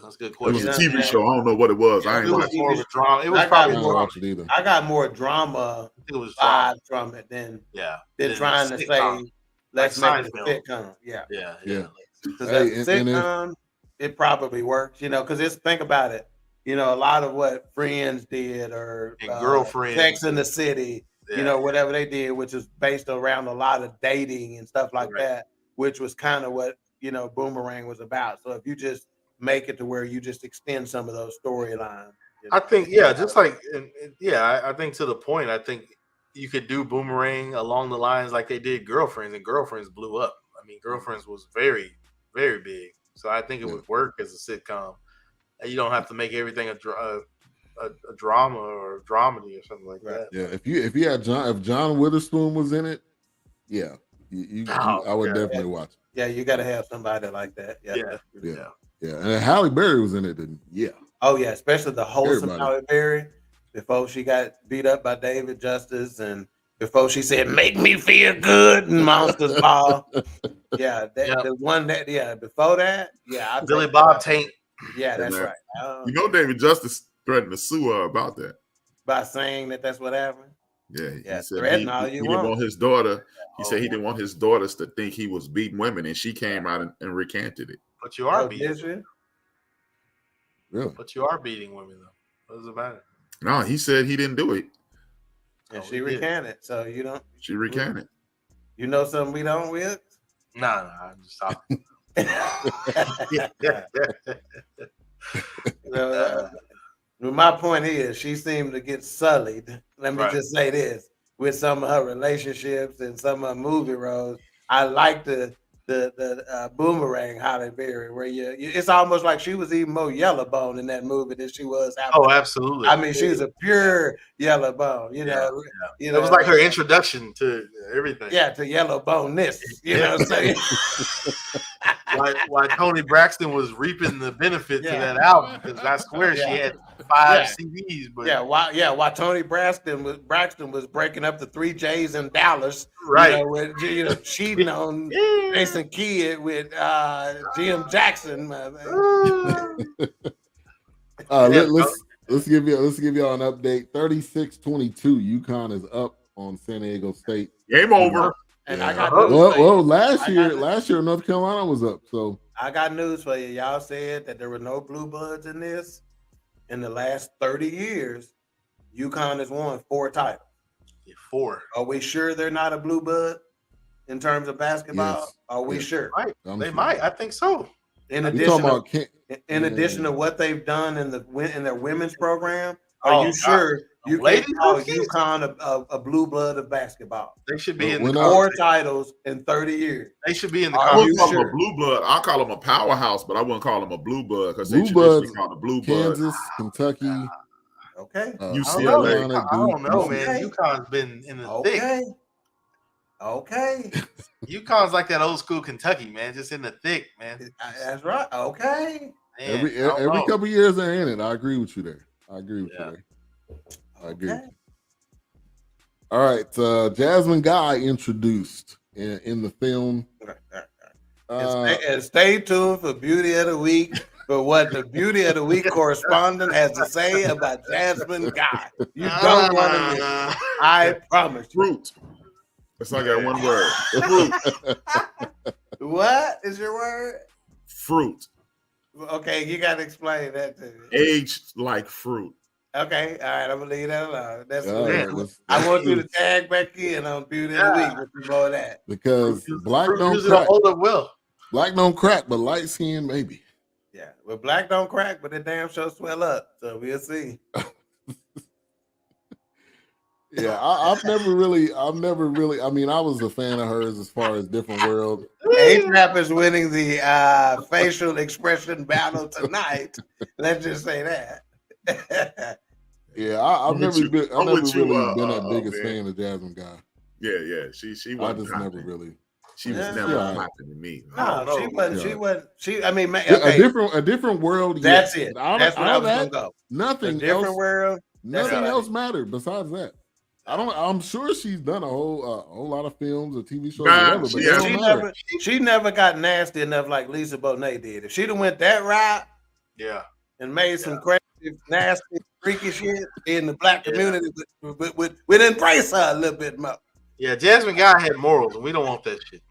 That's a good It was question. a TV show. I don't know what it was. It was more of a drama. It was probably more. I got more drama. It was vibe from it than trying to say let's make it a sitcom. Yeah. Because as a sitcom, it probably works, because think about it. A lot of what Friends did or Girlfriend, Sex in the City, whatever they did, which is based around a lot of dating and stuff like that, which was kind of what, Boomerang was about. So if you just make it to where you just extend some of those storylines. I think, I think to the point, I think you could do Boomerang along the lines like they did Girlfriends, and Girlfriends blew up. I mean, Girlfriends was very, very big. So I think it would work as a sitcom. You don't have to make everything a drama or a dramedy or something like that. Yeah, if John Witherspoon was in it, I would definitely watch it. Yeah, you got to have somebody like that. Yeah. And if Halle Berry was in it, then Oh yeah, especially the wholesome Halle Berry before she got beat up by David Justice and before she said "Make me feel good" and Monsters Ball. The one that before that, Billy Bob Taint. Yeah, that's right. David Justice threatened to sue her about that by saying that's what happened. Yeah, he said he didn't want his daughter. He said he didn't want his daughters to think he was beating women, and she came out and recanted it. But you are beating. Really? But you are beating women, though. What does it matter? No, he said he didn't do it. And she recanted. So you don't. She recanted. You know something we don't with? Nah, I'm just talking. My point is, she seemed to get sullied. Let me just say this: with some of her relationships and some of her movie roles, I like the Boomerang Halle Berry, where it's almost like she was even more yellow bone in that movie than she was. Oh, absolutely. I mean, she was a pure yellow bone. You know, it was like her introduction to everything. Yeah, to yellow boneness. You know what I'm saying? Why Tony Braxton was reaping the benefit to that album, because I swear she had 5 CDs. But why Tony Braxton was breaking up the 3 J's in Dallas, right? Cheating on Jason Kidd with Jim Jackson. Let's give y'all an update. 36-22, UConn is up on San Diego State. Game over. And Yeah. I got news for you. Well, last I year got- North Carolina was up. So I got news for you. Y'all said that there were no blue bloods in this. In the last 30 years, UConn has won 4 titles. 4. Are we sure they're not a blue blood in terms of basketball? Yes. Are we Yes. sure? They might. I think so. In You addition, talking about in addition to what they've done in their women's program, are Oh, you God. sure you Ladies can call hookies? UConn a blue blood of basketball? They should be in We're the not- 4 titles in 30 years. They should be in the Are I you wouldn't call sure? them a blue blood. I'll call them a powerhouse, but I wouldn't call them a blue blood because they Blue traditionally Bloods, call the blue blood. Kansas, Kentucky, Okay. UCLA. Carolina, I don't know, Duke, man. Okay. UConn's been in the thick. Okay. Okay. UConn's like that old school Kentucky, man, just in the thick, man. That's right. Okay. Man, Every I don't know. couple of years they're in it. I agree with you there. I agree with you there. I agree. Okay. All right, Jasmine Guy introduced in the film. And stay tuned for Beauty of the Week for what the Beauty of the Week correspondent has to say about Jasmine Guy. You don't want to miss it. I promise you. Fruit. That's not got one word. Fruit. What is your word? Fruit. Okay, you got to explain that to me. Aged like fruit. Okay, all right, I'm gonna leave that alone. That's All right, I want you to tag back in on Beauty of the Week with some more of that. because black Fruit don't usually crack. hold up well. Black don't crack, but light skin maybe. Yeah, well, black don't crack, but the damn show swell up. So we'll see. Yeah, I've never really. I mean, I was a fan of hers as far as Different World. A-Trap is winning the facial expression battle tonight. Let's just say that. Yeah, I've I'm never with been. you. I've I'm never with you, really been that biggest man. fan of Jasmine Guy. Yeah. She I wasn't just popping. never really. She was Yeah. never Yeah. popping to me. No, she wasn't. She Yeah. wasn't. I mean, A okay, different world. that's yes. it. Out That's of where I was that, gonna go. nothing A different else. world. Nothing right. else mattered besides that. I'm sure she's done a whole lot of films or TV shows, Nah, or whatever, but she it don't hasn't. matter. She never got nasty enough like Lisa Bonet did. If she'd have went that route Yeah. and made some crazy, nasty, freaky shit in the black community, we'd embrace her a little bit more. Yeah, Jasmine Guy had morals, and we don't want that shit.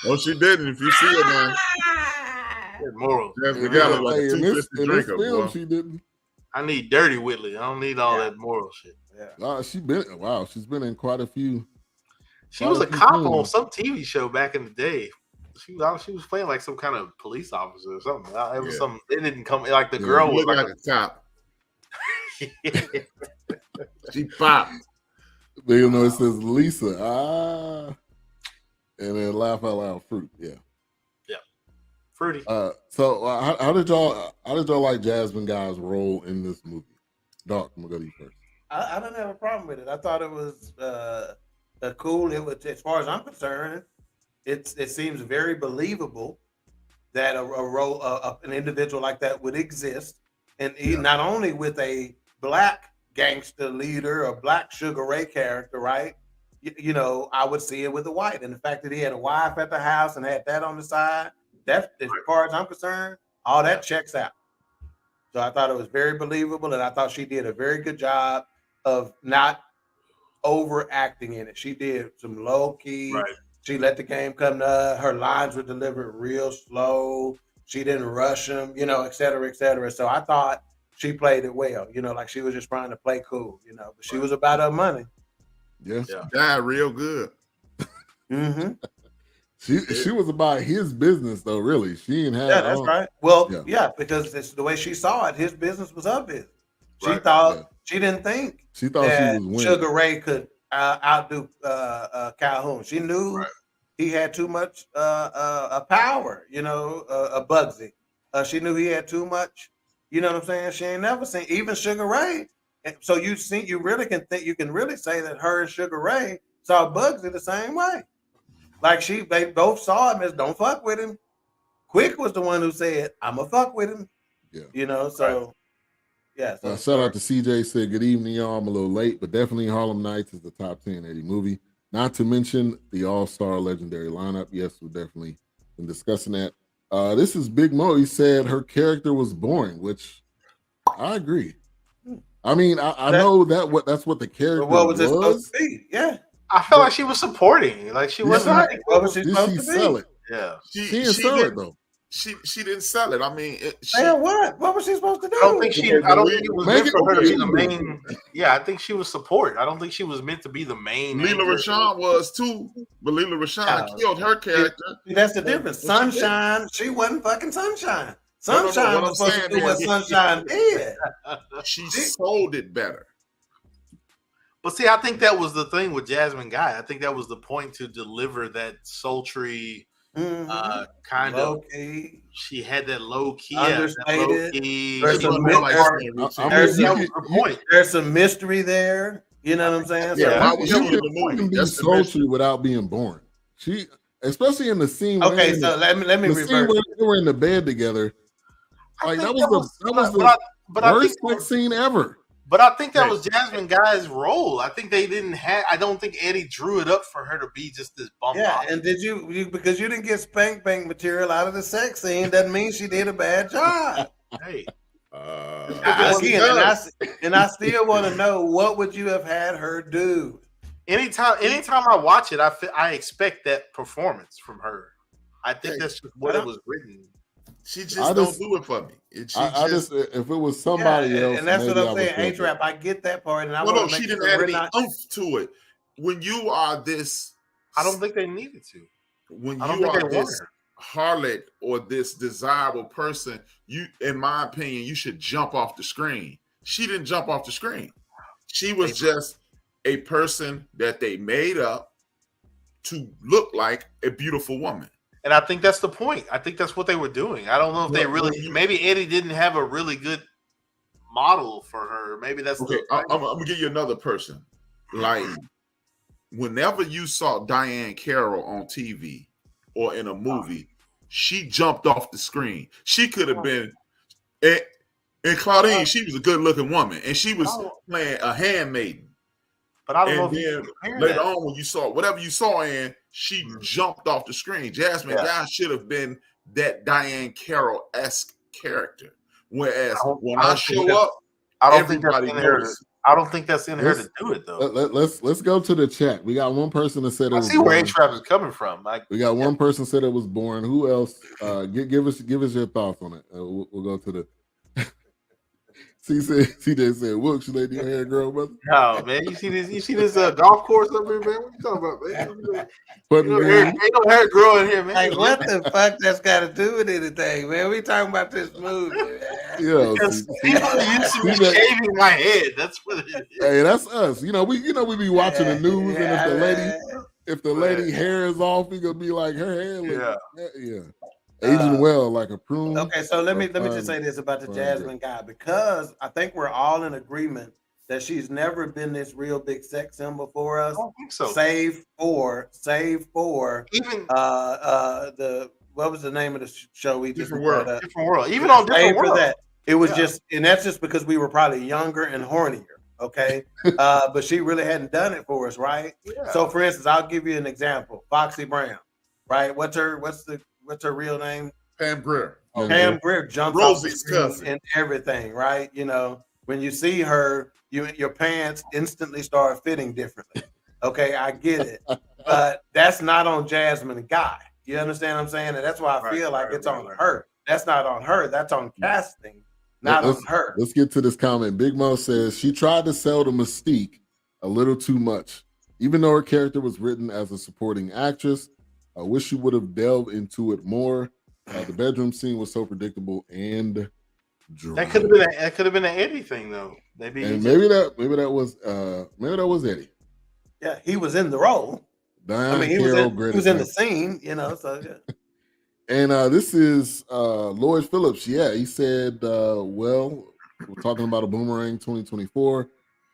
No, she didn't. If you see it, man. She had morals. Jasmine Guy look like a in this 250 drinker, film, boy. she didn't. I need Dirty Whitley. I don't need all that moral shit. Yeah. She's been in quite a few. She was a cop on some TV show back in the day. She was playing like some kind of police officer or something. It was something. It didn't come like the girl was Look like a cop. She popped. You know, it says Lisa. And then laugh out loud fruit. Yeah. Fruity. So how did y'all like Jasmine Guy's role in this movie? Doc, I'm gonna go to you first. I don't have a problem with it. I thought it was cool. It was, as far as I'm concerned, it seems very believable that a role, an individual like that would exist, and he, not only with a black gangster leader or black Sugar Ray character, right? You know, I would see it with a white, and the fact that he had a wife at the house and had that on the side, that's, as far as I'm concerned, all that checks out. So I thought it was very believable, and I thought she did a very good job of not overacting in it. She did some low key. Right. She let the game come to her. Her lines were delivered real slow. She didn't rush them, you know, et cetera, et cetera. So I thought she played it well, you know, like she was just trying to play cool, you know, but she was about her money. Yes. Yeah. Died real good. Mm-hmm. She was about his business though, really. She didn't have. Yeah, that's right. Well, Yeah. yeah, because it's the way she saw it. His business was her business. She Right. thought she didn't think She thought that she was winning. Sugar Ray could outdo Calhoun. She knew he had too much power, you know, Bugsy. She knew he had too much. You know what I'm saying? She ain't never seen even Sugar Ray. So you really can think, you can really say that her and Sugar Ray saw Bugsy the same way. Like they both saw him as don't fuck with him. Quick was the one who said, "I'ma fuck with him." Yeah. You know, so yeah. So Shout out to CJ, said good evening, y'all. I'm a little late, but definitely Harlem Nights is the top 10 Eddie movie. Not to mention the all-star legendary lineup. Yes, we've definitely been discussing that. This is Big Mo. He said her character was boring, which I agree. I mean, I know that's what the character what was it supposed to be? Yeah. I felt like she was supporting. Like she wasn't. Right. What was she Did supposed she to sell be? it? Yeah. She didn't sell it though. She didn't sell it. I mean, Man, what was she supposed to do? I don't think she. Okay, I don't we- think it was make meant it for her to be the believable. main. Yeah, I think she was support. I don't think she was meant to be the main. Leela anchor. Rashawn was too, but Leela Rashawn No. killed her character. That's the difference. What she did. Sunshine, she wasn't fucking Sunshine. No, Sunshine what was I'm supposed saying to do what is- Sunshine did. She sold it better. But see, I think that was the thing with Jasmine Guy. I think that was the point to deliver that sultry kind Low of. key. She had that low key, Understated. low key. There's She some wasn't like there- Snow Routine. I mean, There's you That some- was can- the point. There's some mystery there. You know what I'm saying? Yeah, So- why was you she in the movie? can be That's the sultry without being boring. She, especially in the scene. okay, in so let me the scene reverse. where they were in the bed together. I Like think that was the but I worst think sex scene ever. But I think that Right. was Jasmine Guy's role. I think they didn't have. I don't think Eddie drew it up for her to be just this bump. Yeah, out. and did you because you didn't get spank bank material out of the sex scene doesn't mean she did a bad job. Hey, Again, and I still want to know what would you have had her do? anytime I watch it, I expect that performance from her. I think Hey, that's just what it was written. She just I don't just- do it for me. I just if it was somebody Yeah, else, and that's what maybe I'm I would saying. feel A-Trap, I get that part, and I well, want no, to she make didn't sure add we're any not. oomph to it. When you are this, I don't think they needed to. when I don't you think are they wanted this her. harlot or this desirable person, you, in my opinion, you should jump off the screen. She didn't jump off the screen. She was just a person that they made up to look like a beautiful woman. And I think that's the point. I think that's what they were doing. I don't know if they really. Maybe Eddie didn't have a really good model for her. Maybe that's Okay, I'm gonna give you another person. Like, whenever you saw Diane Carroll on TV or in a movie, she jumped off the screen. She could have been, and Claudine, she was a good-looking woman, and she was playing a handmaiden. But I don't know And if you then can compare later that. on, when you saw whatever you saw in, she jumped off the screen. Jasmine Guy should have been that Diane Carroll-esque character. Whereas when I show up, I don't think that's everybody in her. knows. I don't think that's in her to do it though. Let's go to the chat. We got one person that said it I was see where boring. A-Trap is coming from. Like, We got one person said it was boring. Who else? Give us your thoughts on it. We'll go to the. CJ said, "Look, she let your hair grow, brother." no, man, you see this golf course up here, man. What you talking about, man? But Ain't no hair growing here, man. Like, what the fuck that's got to do with anything, man? We talking about this movie, man. yeah, Because people used to be CJ shaving my head. That's what it is. hey, that's us. We be watching the news, and if the lady hair is off, we gonna be like her hair. Yeah. Aging well like a prune. Okay, so let me just say this about the Jasmine Guy, because I think we're all in agreement that she's never been this real big sex symbol for us. I don't think so. Save for Even the what was the name of the show we just Different brought World. up? Different World. Even on Save Different for World. that. It was Yeah. just, and that's just because we were probably younger and hornier. Okay, but she really hadn't done it for us, right? Yeah. So, for instance, I'll give you an example: Foxy Brown, right? What's her real name? Pam Grier. Pam Grier jumped Rosie's off the screen cousin. and everything, right? You know, when you see her, your pants instantly start fitting differently. Okay, I get it, but that's not on Jasmine Guy. You understand what I'm saying? And that's why I feel like it's on her. That's not on her. That's on casting, not on her. Let's get to this comment. Big Mo says she tried to sell the mystique a little too much, even though her character was written as a supporting actress. I wish she would have delved into it more. The bedroom scene was so predictable and dry. That could have been an Eddie thing though. Maybe that was Eddie. Yeah, he was in the role. Diane I mean, he was in the scene, you know. So yeah. And this is Lloyd Phillips. Yeah, he said, well, we're talking about a Boomerang 2024,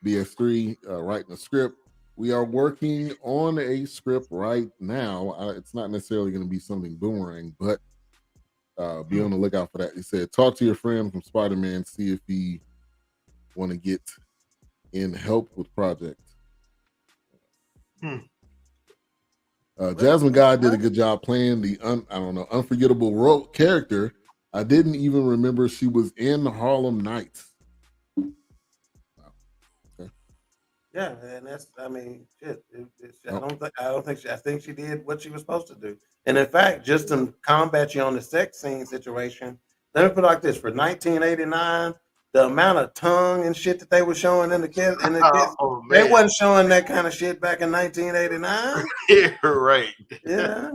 BS3 writing a script. We are working on a script right now. It's not necessarily going to be something Boomerang, but be on the lookout for that. He said, talk to your friend from Spider-Man, see if he want to get in help with project. Jasmine Guy did a good job playing the unforgettable role character. I didn't even remember she was in Harlem Nights. Wow. Okay. Yeah, and that's, I mean, shit. I think she did what she was supposed to do. And in fact, just to combat you on the sex scene situation, let me put it like this: for 1989, the amount of tongue and shit that they were showing in the kids, Oh they man, wasn't showing that kind of shit back in 1989. yeah, right. Yeah,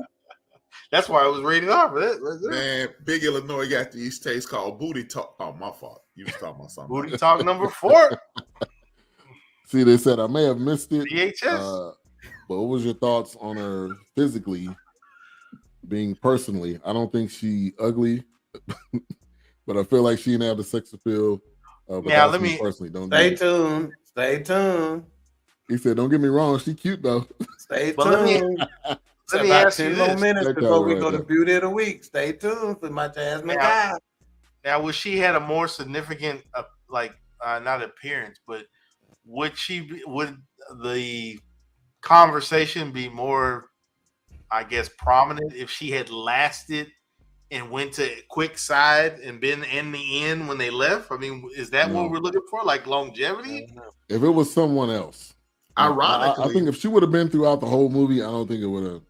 That's why it was rated R for that. Right there. Man, Big Illinois got these tastes called booty talk. Oh, my fault. You was talking about something. Booty talk number 4. See, they said I may have missed it. VHS. But what was your thoughts on her physically being personally? I don't think she ugly, but I feel like she didn't have the sex appeal. But Now, that's me personally. stay tuned. Stay tuned. He said, "Don't get me wrong, she cute though." Stay But let me tuned. let me About ask you 10 more this. minutes That before we right go to there. Beauty of the Week. Stay tuned for my Jasmine Yeah. guy. Now, would she had a more significant, not appearance, but would the conversation be more, I guess, prominent if she had lasted and went to quick side and been in the end when they left? I mean, is that No. what we're looking for? Like longevity? If it was someone else, Ironically, I think if she would have been throughout the whole movie, I don't think it would have.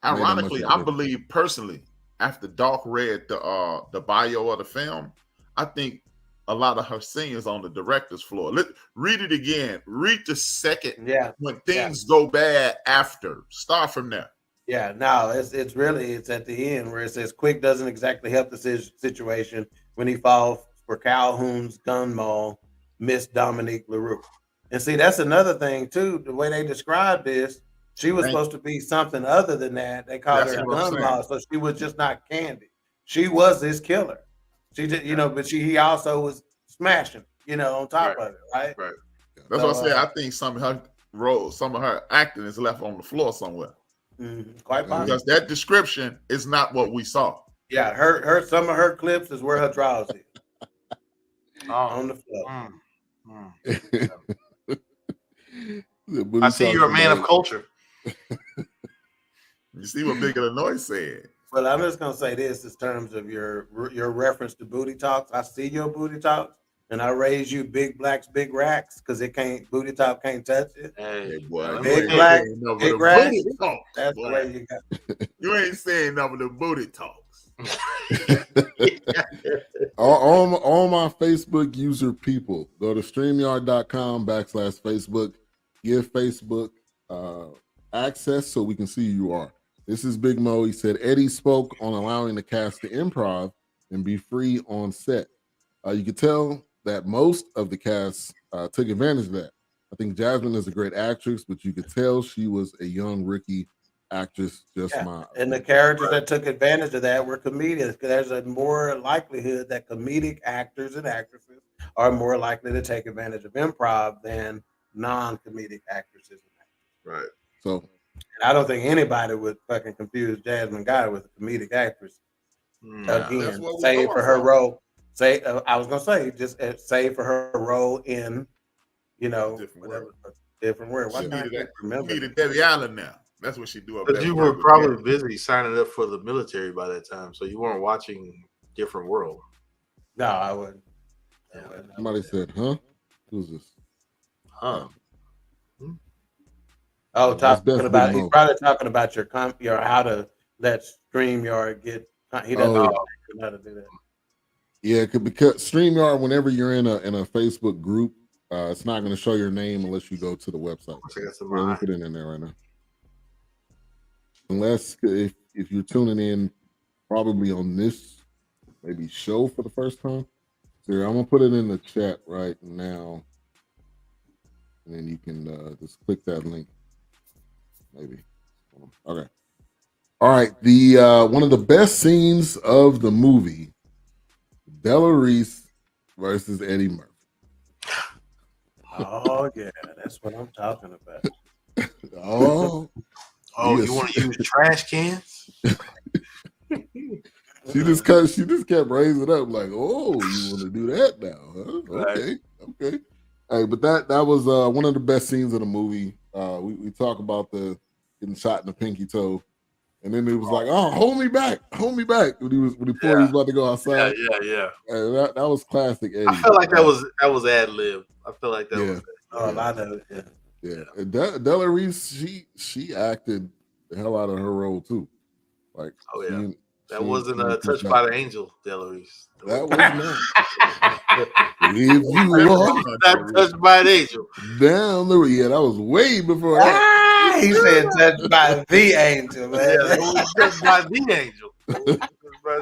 Ironically, I believe personally, after Doc read the bio of the film, I think a lot of her scenes on the director's floor. Read it again. Read the second. Yeah. When things go bad after. Start from there. Yeah, no, it's really at the end where it says Quick doesn't exactly help the situation when he falls for Calhoun's gun maul, Miss Dominique LaRue. And see, that's another thing too. The way they described this, she was supposed to be something other than that. They called her a gun maul, so she was just not Candy. She was his killer. She did, but he also was smashing, on top of it, right? Right. That's what I said. I think some of her roles, some of her acting is left on the floor somewhere. Quite possible. Because that description is not what we saw. Yeah, some of her clips is where her drawers is. On the floor. I see you're a man of culture. You see what Big Illinois said. Well, I'm just gonna say this in terms of your reference to booty talks. I see your booty talks, and I raise you big blacks, big racks, because booty talk can't touch it. Hey, boy, big black, big racks. That's the way you got. You ain't saying none of the booty talks. all my Facebook user people, go to StreamYard.com/Facebook. Give Facebook access so we can see who you are. This is Big Mo. He said Eddie spoke on allowing the cast to improv and be free on set. You could tell that most of the cast took advantage of that. I think Jasmine is a great actress, but you could tell she was a young rookie actress. And the characters that took advantage of that were comedians. There's a more likelihood that comedic actors and actresses are more likely to take advantage of improv than non-comedic actresses and actors. Right. So. And I don't think anybody would fucking confuse Jasmine Guy with a comedic actress. Again, save for her role. I was gonna say just save for her role in, different word. Why can't I remember? You needed Debbie Allen now. That's what she do. But you were probably busy signing up for the military by that time, so you weren't watching Different World. No, I wouldn't. Somebody said, "Huh? Who's this?" Huh? Oh, he's probably talking about your how to let StreamYard get. He doesn't know how to do that. Yeah, because StreamYard, whenever you're in a Facebook group, it's not going to show your name unless you go to the website. Let me put it in there right now. Unless if you're tuning in, probably on this maybe show for the first time. So I'm gonna put it in the chat right now, and then you can just click that link. Maybe. Okay. All right. The one of the best scenes of the movie, Della Reese versus Eddie Murphy. Oh yeah, that's what I'm talking about. Oh, you want to use trash cans? She just kept raising up like, oh, you want to do that now? Huh? Okay, okay. Hey, but that was one of the best scenes of the movie. We talk about the getting shot in the pinky toe, and then it was like, oh, hold me back when he pulled, he was about to go outside. Yeah. Hey, that was classic Eddie. I felt like that was ad lib. I feel like that was. Oh, a lot of it. Yeah. Yeah, and Della Reese, she acted the hell out of her role too. Like, Oh, yeah. That she wasn't pushed Touched up. by the Angel, Della Reese. That was not. If you walk Not Touched by an Angel. down the that was way before that. He said touched by the angel, man. Yeah, that was Touched by the Angel.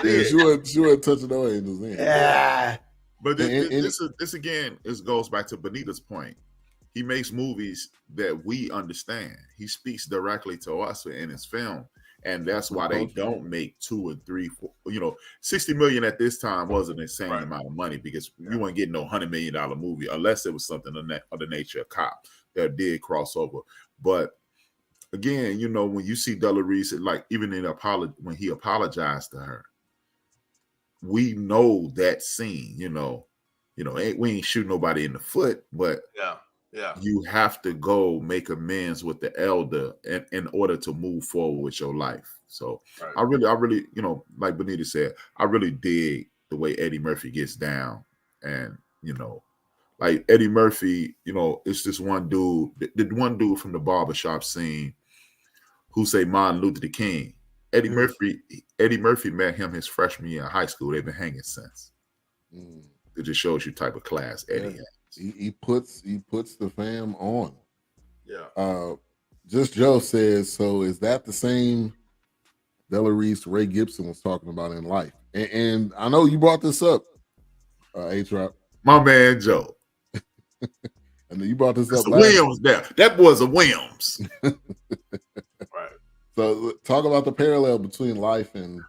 Yeah, she wasn't touching no angels then. Yeah. But this again, this goes back to Benita's point. He makes movies that we understand. He speaks directly to us in his film. And that's why they don't make 2 and 3, 4, 60 million at this time was an insane amount of money because you weren't getting no $100 million movie unless it was something of the nature of Cop that did cross over. But again, when you see Della Reese, like even when he apologized to her, we know that scene, we ain't shooting nobody in the foot, but you have to go make amends with the elder in order to move forward with your life. So I really, like Benita said, I really dig the way Eddie Murphy gets down. And, like Eddie Murphy, it's this one dude, the one dude from the barbershop scene who say Martin Luther King. Eddie Murphy met him his freshman year in high school. They've been hanging since. It just shows you type of class Eddie has. He puts the fam on. Yeah. Just Joe says, so is that the same Della Reese Ray Gibson was talking about in Life? And I know you brought this up, A-Trap. My man Joe. And you brought this up. Williams there. That was a Williams. Right. So talk about the parallel between Life and.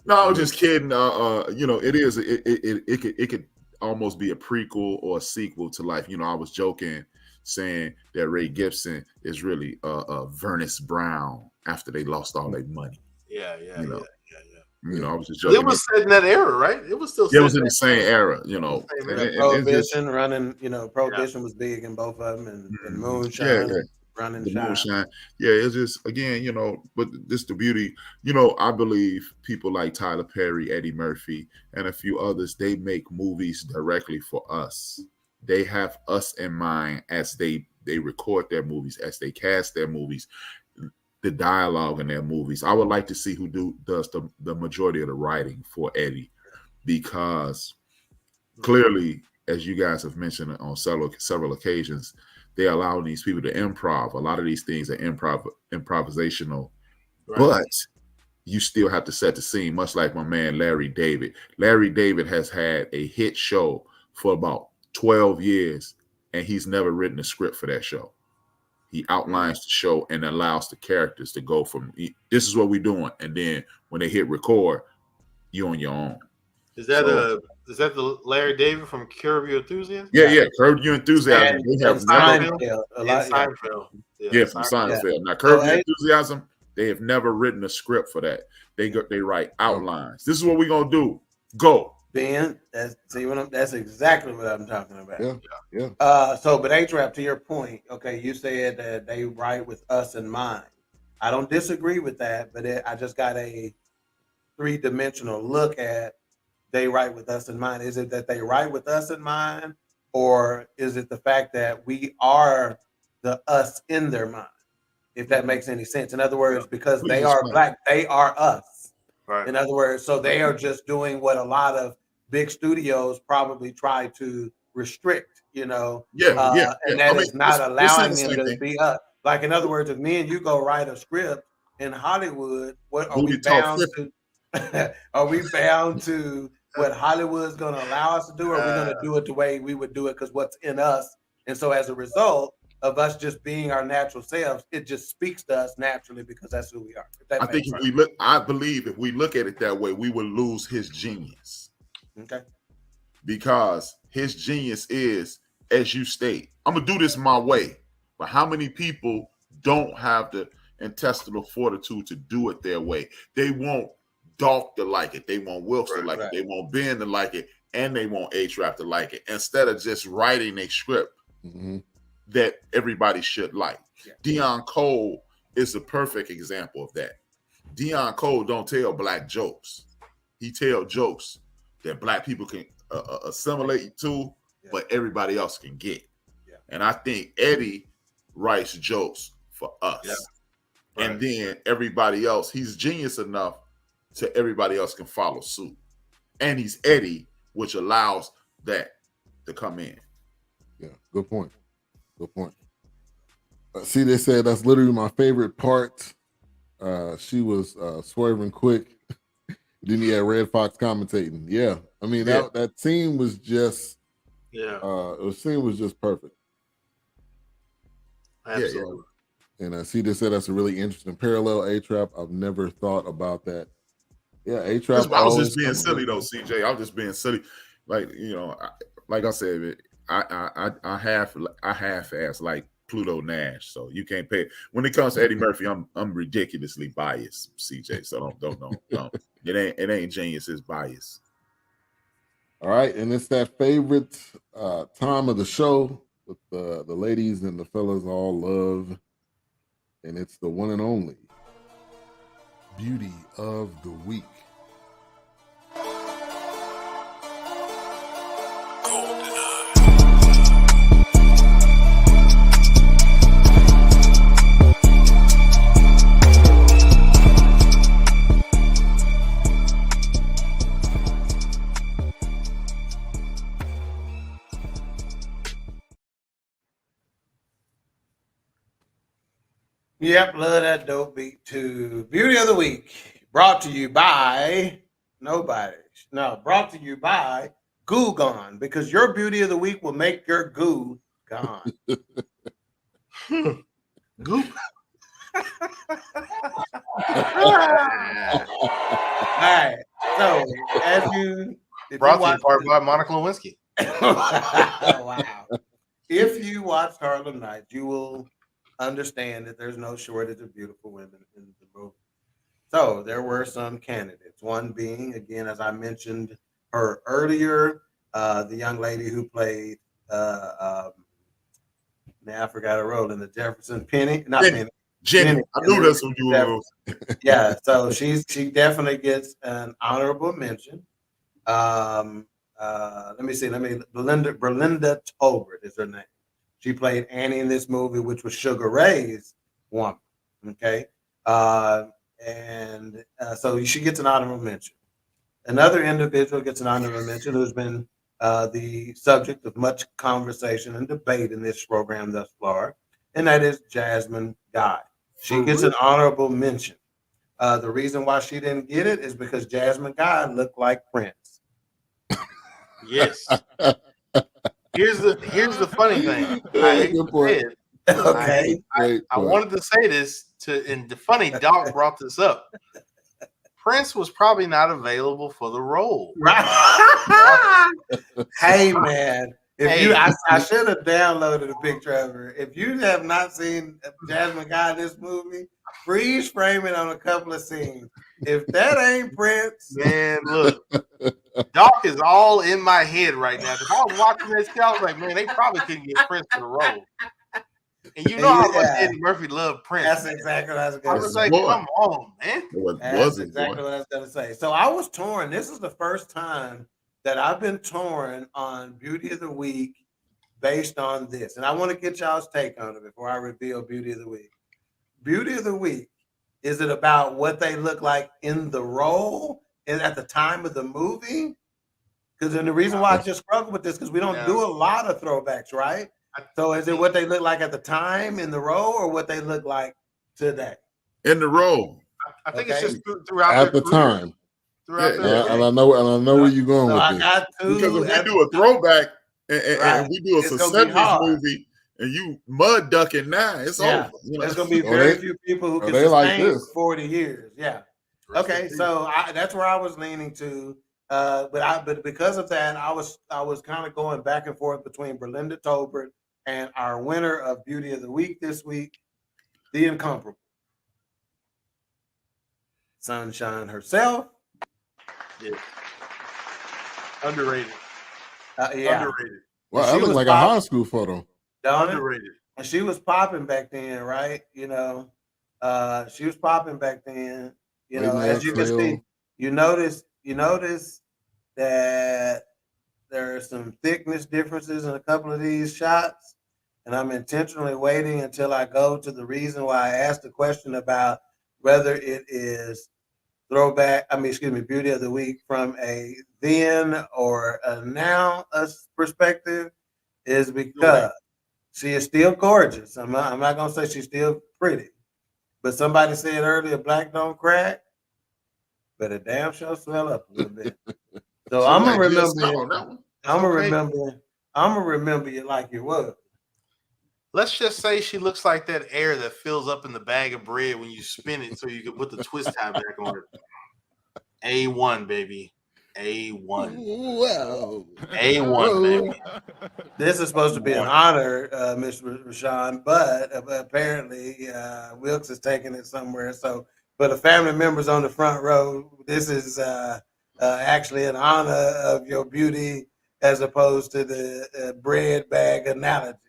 No, I was just kidding. It is. It could almost be a prequel or a sequel to Life. I was joking, saying that Ray Gibson is really Vernus Brown after they lost all their money. Yeah. I was just joking. It was set in that era, right? It was still. It was in the same era. Prohibition running. Prohibition was big in both of them, and Moonshine. Running Moonshine. Yeah, it's just again, but this the beauty. I believe people like Tyler Perry, Eddie Murphy, and a few others, they make movies directly for us. They have us in mind as they record their movies, as they cast their movies, the dialogue in their movies. I would like to see who does the majority of the writing for Eddie, because clearly, as you guys have mentioned on several occasions, they're allowing these people to improv. A lot of these things are improvisational, but you still have to set the scene, much like my man Larry David. Larry David has had a hit show for about 12 years, and he's never written a script for that show. He outlines the show and allows the characters to go from, this is what we're doing, and then when they hit record, you're on your own. Is that the Larry David from Curb Your Enthusiasm? Yeah. Curb Your Enthusiasm. From Seinfeld. From Seinfeld. Now, Curb Your Enthusiasm, they have never written a script for that. They write outlines. This is what we're gonna do. Go. Ben, that's exactly what I'm talking about. Yeah. But A-Trap, to your point, okay, you said that they write with us in mind. I don't disagree with that, but I just got a 3-dimensional look at they write with us in mind. Is it that they write with us in mind, or is it the fact that we are the us in their mind? If that makes any sense. In other words, because they are Black, they are us. Right. In other words, so they are just doing what a lot of big studios probably try to restrict, and that is not allowing them to be us. Like, in other words, if me and you go write a script in Hollywood, what are we bound to? Are we bound to what Hollywood's going to allow us to do, or are we going to do it the way we would do it because what's in us? And so as a result of us just being our natural selves, it just speaks to us naturally because that's who we are. I believe if we look at it that way, we will lose his genius. Okay. Because his genius is, as you state, I'm going to do this my way. But how many people don't have the intestinal fortitude to do it their way? They won't Dalk to like it. They want Wilkes to like it. They want Ben to like it. And they want A-Trap to like it. Instead of just writing a script that everybody should like. Yeah. Deion Cole is the perfect example of that. Deion Cole don't tell Black jokes. He tell jokes that Black people can assimilate to, but everybody else can get. Yeah. And I think Eddie writes jokes for us. Yeah. Right. And then everybody else, he's genius enough to everybody else can follow suit. And he's Eddie, which allows that to come in. Yeah, good point. Good point. See, they said that's literally my favorite part. She was swerving quick. Then he had Red Fox commentating. Yeah, I mean that scene was just the scene was just perfect. Absolutely. And see, they said that's a really interesting parallel. A-Trap. I've never thought about that. Yeah, A-Trap. I was just being silly though, CJ. I was just being silly. Like, you know, like I said, I half-ass like Pluto Nash, so you can't pay. When it comes to Eddie Murphy, I'm ridiculously biased, CJ. So don't. It ain't genius, it's bias. All right, and it's that favorite time of the show with the ladies and the fellas all love, and it's the one and only Beauty of the Week. Yep, love that dope beat too. Beauty of the Week, brought to you by nobody. No, brought to you by Goo Gone, because your Beauty of the Week will make your goo gone. Goop. All right. So, as you brought to you by Monica Lewinsky. Wow. If you watched Harlem Nights, you will understand that there's no shortage of beautiful women in the movie. So there were some candidates. One being, again, as I mentioned her earlier, the young lady who played now I forgot her role in the Jefferson Penny. Jenny. I knew that's what you were. Yeah, so she definitely gets an honorable mention. Let me see. Belinda Tolbert is her name. She played Annie in this movie, which was Sugar Ray's woman. Okay. So she gets an honorable mention. Another individual gets an honorable mention who's been the subject of much conversation and debate in this program thus far, and that is Jasmine Guy. She gets an honorable mention. The reason why she didn't get it is because Jasmine Guy looked like Prince. Yes. Here's the funny thing. I wanted to say this and the funny Doc brought this up. Prince was probably not available for the role. Right. Hey man, I should have downloaded a picture of her. If you have not seen Jasmine Guy in this movie, freeze frame it on a couple of scenes. If that ain't Prince, man, look, Doc is all in my head right now. Because I was watching this show, I was like, man, they probably couldn't get Prince for the role. And you know how much Eddie Murphy loved Prince. That's exactly what I was going to say. I was like, come on, man. That's exactly what I was going to say. So I was torn. This is the first time that I've been torn on Beauty of the Week based on this. And I want to get y'all's take on it before I reveal Beauty of the Week. Beauty of the Week, is it about what they look like in the role and at the time of the movie? Because the reason why I just struggle with this, because we don't do a lot of throwbacks, right? So is it what they look like at the time in the role or what they look like today? In the role. I think it's just throughout at the time. And I know where you're going with this. Because if we do a throwback and we do a '70s movie and you mud ducking now, it's over. There's going to be very few people who can sustain like 40 years. Yeah. Okay, so that's where I was leaning to. But because of that, I was kind of going back and forth between Belinda Tolbert and our winner of Beauty of the Week this week, the incomparable Sunshine herself. Yeah. Underrated. Underrated. Well, that looks like a high school photo. Underrated. And she was popping back then, right? She was popping back then. As you can see, you notice that there are some thickness differences in a couple of these shots. and I'm intentionally waiting until I go to the reason why I asked the question about whether it is beauty of the week from a then or a now perspective, is because she is still gorgeous. I'm not gonna say she's still pretty, but somebody said earlier, black don't crack, but a damn sure swell up a little bit. So I'm gonna remember you. I'm gonna remember you like you was. Let's just say she looks like that air that fills up in the bag of bread when you spin it, so you can put the twist tie back on it. A1, baby. A1. Wow. A1, baby. This is supposed to be an honor, Mr. Rashawn, but apparently Wilkes is taking it somewhere. So, for the family members on the front row, this is actually an honor of your beauty as opposed to the bread bag analogy.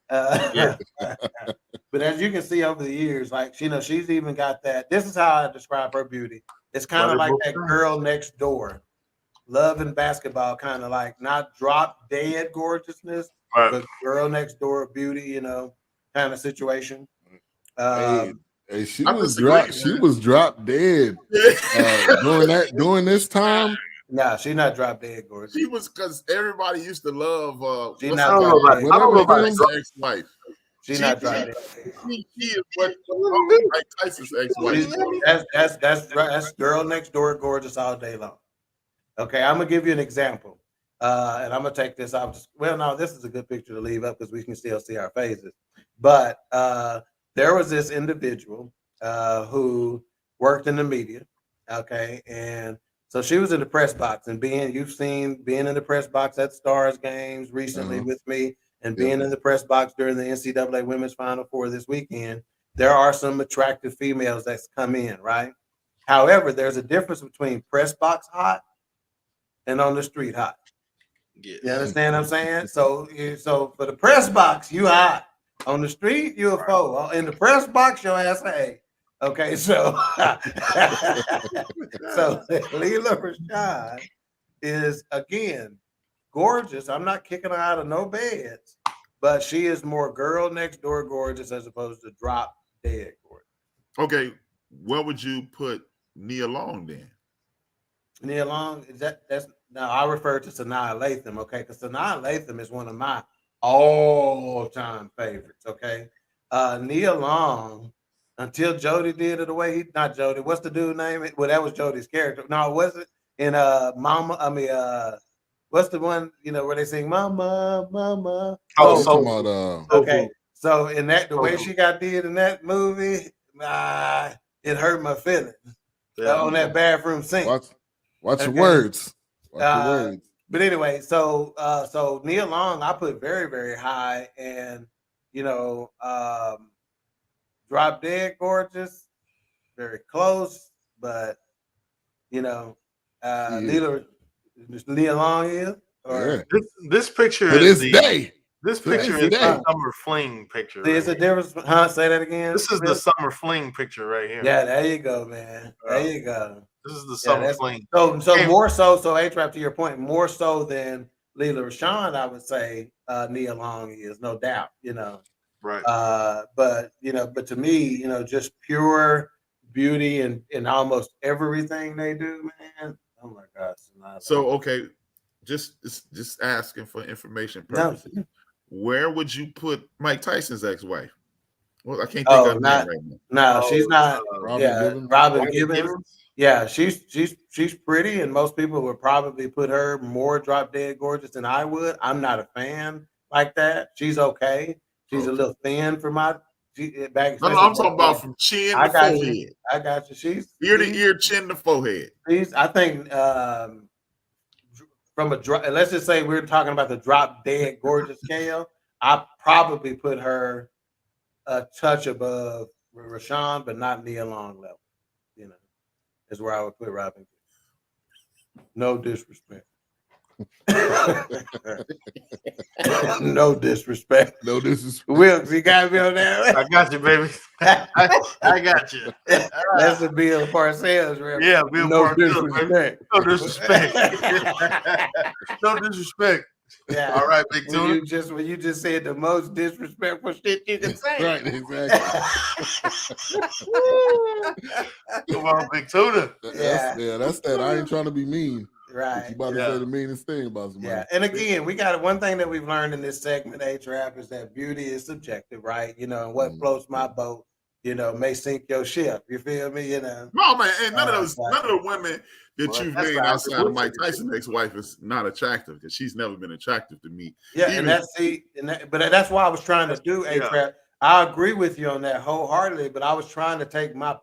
But as you can see over the years, like she's even got that. This is how I describe her beauty. It's kind of like that girl next door. Love and Basketball, kind of like not drop dead gorgeousness, but girl next door beauty, kind of situation. She was dropped dead during this time. Nah, she's not drop dead gorgeous. She was, because everybody used to love she's not drop dead. I don't know about his ex-wife. She's not drop dead. She is what Mike Tyson's ex-wife. That's girl next door gorgeous all day long. Okay, I'm gonna give you an example, and I'm gonna take this off. No, this is a good picture to leave up because we can still see our faces. But there was this individual who worked in the media, okay, and so she was in the press box. And you've seen being in the press box at Stars games recently with me, and being in the press box during the NCAA Women's Final Four this weekend. There are some attractive females that's come in, right? However, there's a difference between press box hot and on the street hot. Yes. You understand what I'm saying? So for the press box, you hot. On the street, you a foe. In the press box, your ass a. Okay, so Lela Rashad is again gorgeous. I'm not kicking her out of no beds, but she is more girl next door gorgeous as opposed to drop dead gorgeous. Okay, where would you put Nia Long then? Nia Long, that's now I refer to Sanaa Lathan, okay? Because Sanaa Lathan is one of my all-time favorites, okay? Nia Long, until Jody did it away, not Jody, what's the dude name? Well, that was Jody's character. No, was it in what's the one, where they sing Mama, Mama? Okay. So in that, the way she got did in that movie, it hurt my feelings on that bathroom sink. Watch your words. Watch your words. But anyway, so Nia Long, I put very, very high, and drop dead gorgeous, very close, but Nia Long is. This picture to is this day. This picture is the summer fling picture. There's a difference. Say that again. This is the summer fling picture right here. Yeah, there you go, man. There you go. This is the summer fling. So more so, A-Trap, to your point, more so than Lela Rashawn, I would say Nia Long is, no doubt, Right. But to me, just pure beauty and almost everything they do, man. Oh my gosh. So okay, just asking for information purposes. No. Where would you put Mike Tyson's ex-wife? Well, I can't think of her name right now. No, she's not. Robin Gibbons. Gibbons. Yeah, she's pretty, and most people would probably put her more drop dead gorgeous than I would. I'm not a fan like that. She's okay. She's a little thin for my back. No, I'm talking about from chin to forehead. I got you. She's ear to ear, chin to forehead. I think from let's just say we're talking about the drop dead gorgeous scale. I probably put her a touch above Rashawn, but not Nia Long level. Is where I would put Robin. No disrespect. No disrespect. No disrespect. Wilkes, you got me on that. I got you, baby. I got you. That's the Bill Parcells, right? Yeah, Bill no Parcells. Disrespect. No disrespect. No disrespect. Yeah. All right, Big When Tuna. you just said the most disrespectful shit you can say. Right, exactly. Come on, Big Tuna. That's that. I ain't trying to be mean. But Right. you about to say the meanest thing about somebody. Yeah. And again, we got one thing that we've learned in this segment, A-Trap, is that beauty is subjective, right? You know, and what floats my boat, you know, may sink your ship. You feel me? You know. No, man, and none of the women that you've that's named right. outside of Mike Tyson's ex-wife is not attractive because she's never been attractive to me. Yeah, Even- but that's why I was trying to do A-Trap. I agree with you on that wholeheartedly, but I was trying to take my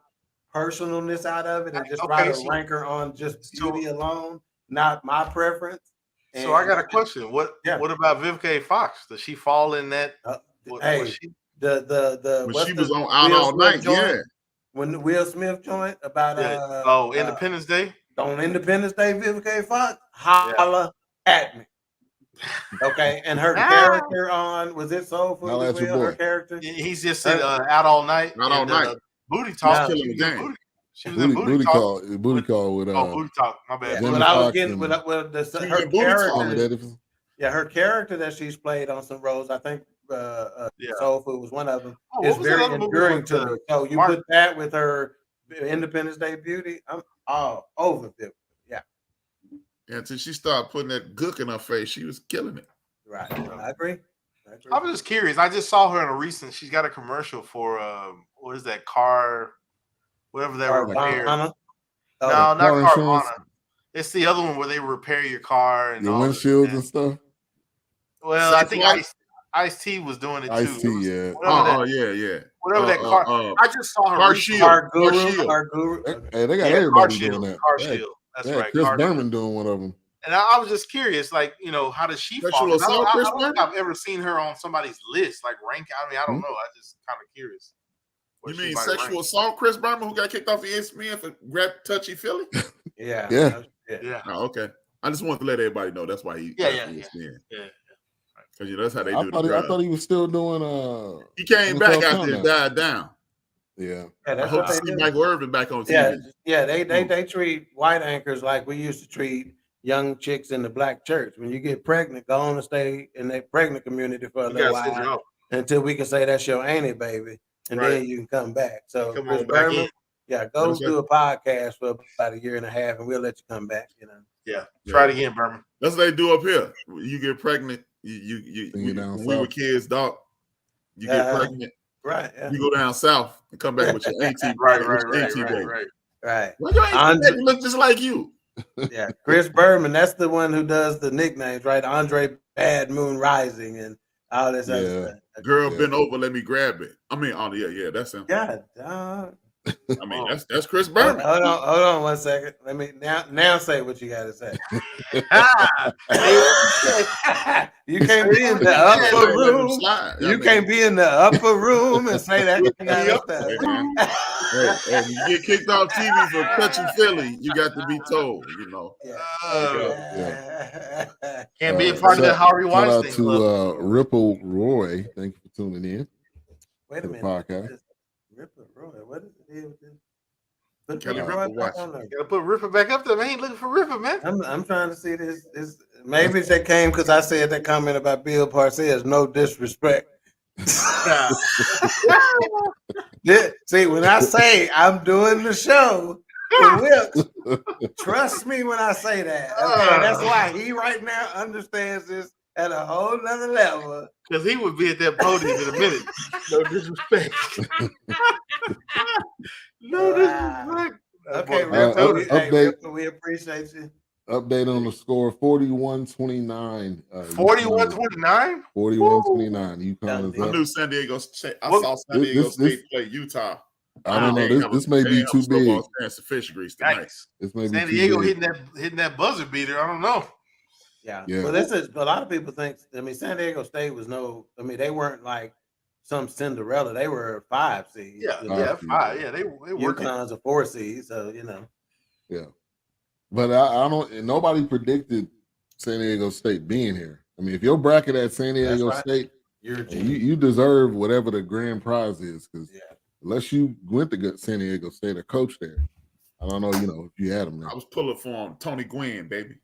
personalness out of it and just try to rank her on just beauty alone, not my preference. So I got a question. What about Vivica Fox? Does she fall in that? When she was on Out All Night, when the Will Smith joint about Independence Day. On Independence Day, Vivica Fox, holla at me. Okay, and her character on was it Soul Food as well? Her character, he's just said Out All Night. Out All Night. Booty Talk. She was in Booty Talk. Booty Call with Booty Talk. My bad. What I was getting with her character. Yeah, her character that she's played on some roles, I think Soul Food was one of them. Is very enduring to me. So you put that with her Independence Day beauty, I'm all over it. Yeah. Yeah, until she started putting that gook in her face, she was killing it. Right. I agree. I was just curious. I just saw her in a recent. She's got a commercial for what is that car? Whatever that repair. No, not Carvana. It's the other one where they repair your car and your windshields and stuff. Well, I think Ice-T was doing it too. Ice-T, yeah. Whatever that car. I just saw her. Car Guru. Hey, they got everybody doing that. Car Shield. That's right. Chris Berman doing one of them. And I was just curious, like, you know, how does she fall? I don't think I've ever seen her on somebody's list, like rank. I mean, I don't know. I just kind of curious. You mean sexual assault, Chris Berman, who got kicked off the ESPN for grab touchy Philly? Yeah. Oh, okay. I just wanted to let everybody know that's why he ESPN. Yeah. Because that's how they do it. I thought he was still doing. He came back out there and died down. Yeah. I hope to see Michael Irvin back on TV. Yeah. They treat white anchors like we used to treat young chicks in the black church. When you get pregnant, go on and stay in that pregnant community for a little while until we can say that's your auntie, baby. And then you can come back. So Chris Berman, go do a podcast for about 1.5 years, and we'll let you come back. You know. Yeah. Try it again, Berman. That's what they do up here. You get pregnant. When we were kids, dog. You get pregnant. Right. Yeah. You go down south and come back with your auntie. Right. Well, your auntie look just like you. Yeah. Chris Berman, that's the one who does the nicknames, right? Andre Bad Moon Rising and all this other stuff. Girl, bend over, let me grab it. I mean, that's him. Yeah. I mean, that's Chris Berman. Hold on 1 second. Let me now say what you gotta say. You can't be in the upper room. You can't be in the upper room and say that kind of stuff. Hey, you get kicked off TV for touching Philly, you got to be told, you know. Can't be a part of that Harvey Weinstein club. Shout out to Ripple Roy. Thank you for tuning in. Wait a minute. Podcast. Ripper Roy, what is the deal with this? Gotta put Ripper back up there, man. Ain't looking for Ripper, man. I'm trying to see this. Maybe they came because I said that comment about Bill Parcells. No disrespect. See, when I say I'm doing the show, trust me when I say that. Okay, that's why he right now understands this at a whole nother level. Because he would be at that podium in a minute. No disrespect. No disrespect. Okay, update. We appreciate you. Update on the score: 41-29. 41-29. 41-29. UConn is up. I knew San Diego State. I saw San Diego State play Utah. I don't know. This may be too big. Fish grease tonight. This may be San Diego hitting that buzzer beater. I don't know. Yeah. Well, a lot of people think. I mean, San Diego State was they weren't like some Cinderella. They were 5 seeds. Yeah, 5. Yeah, they were. UConn's a 4 seed, so you know. Yeah. But I don't. Nobody predicted San Diego State being here. I mean, if your bracket at San Diego State, you deserve whatever the grand prize is. Because unless you went to San Diego State or coached there, I don't know. You know, if you had them there. I was pulling for him, Tony Gwynn, baby.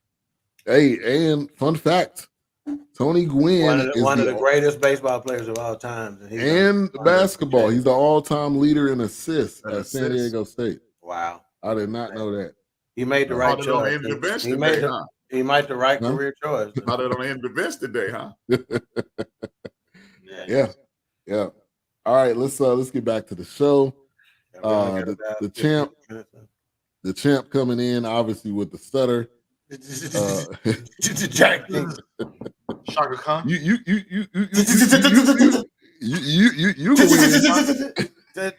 Hey, and fun fact: Tony Gwynn is one of the greatest baseball players of all time. And basketball. He's the all-time leader in assists at San Diego State. Wow. I did not know that. He made the right choice. He made the right career choice. How did on the end of the bench today, huh? Yeah. All right, let's get back to the show. The champ coming in, obviously with the stutter. Shaka Khan. You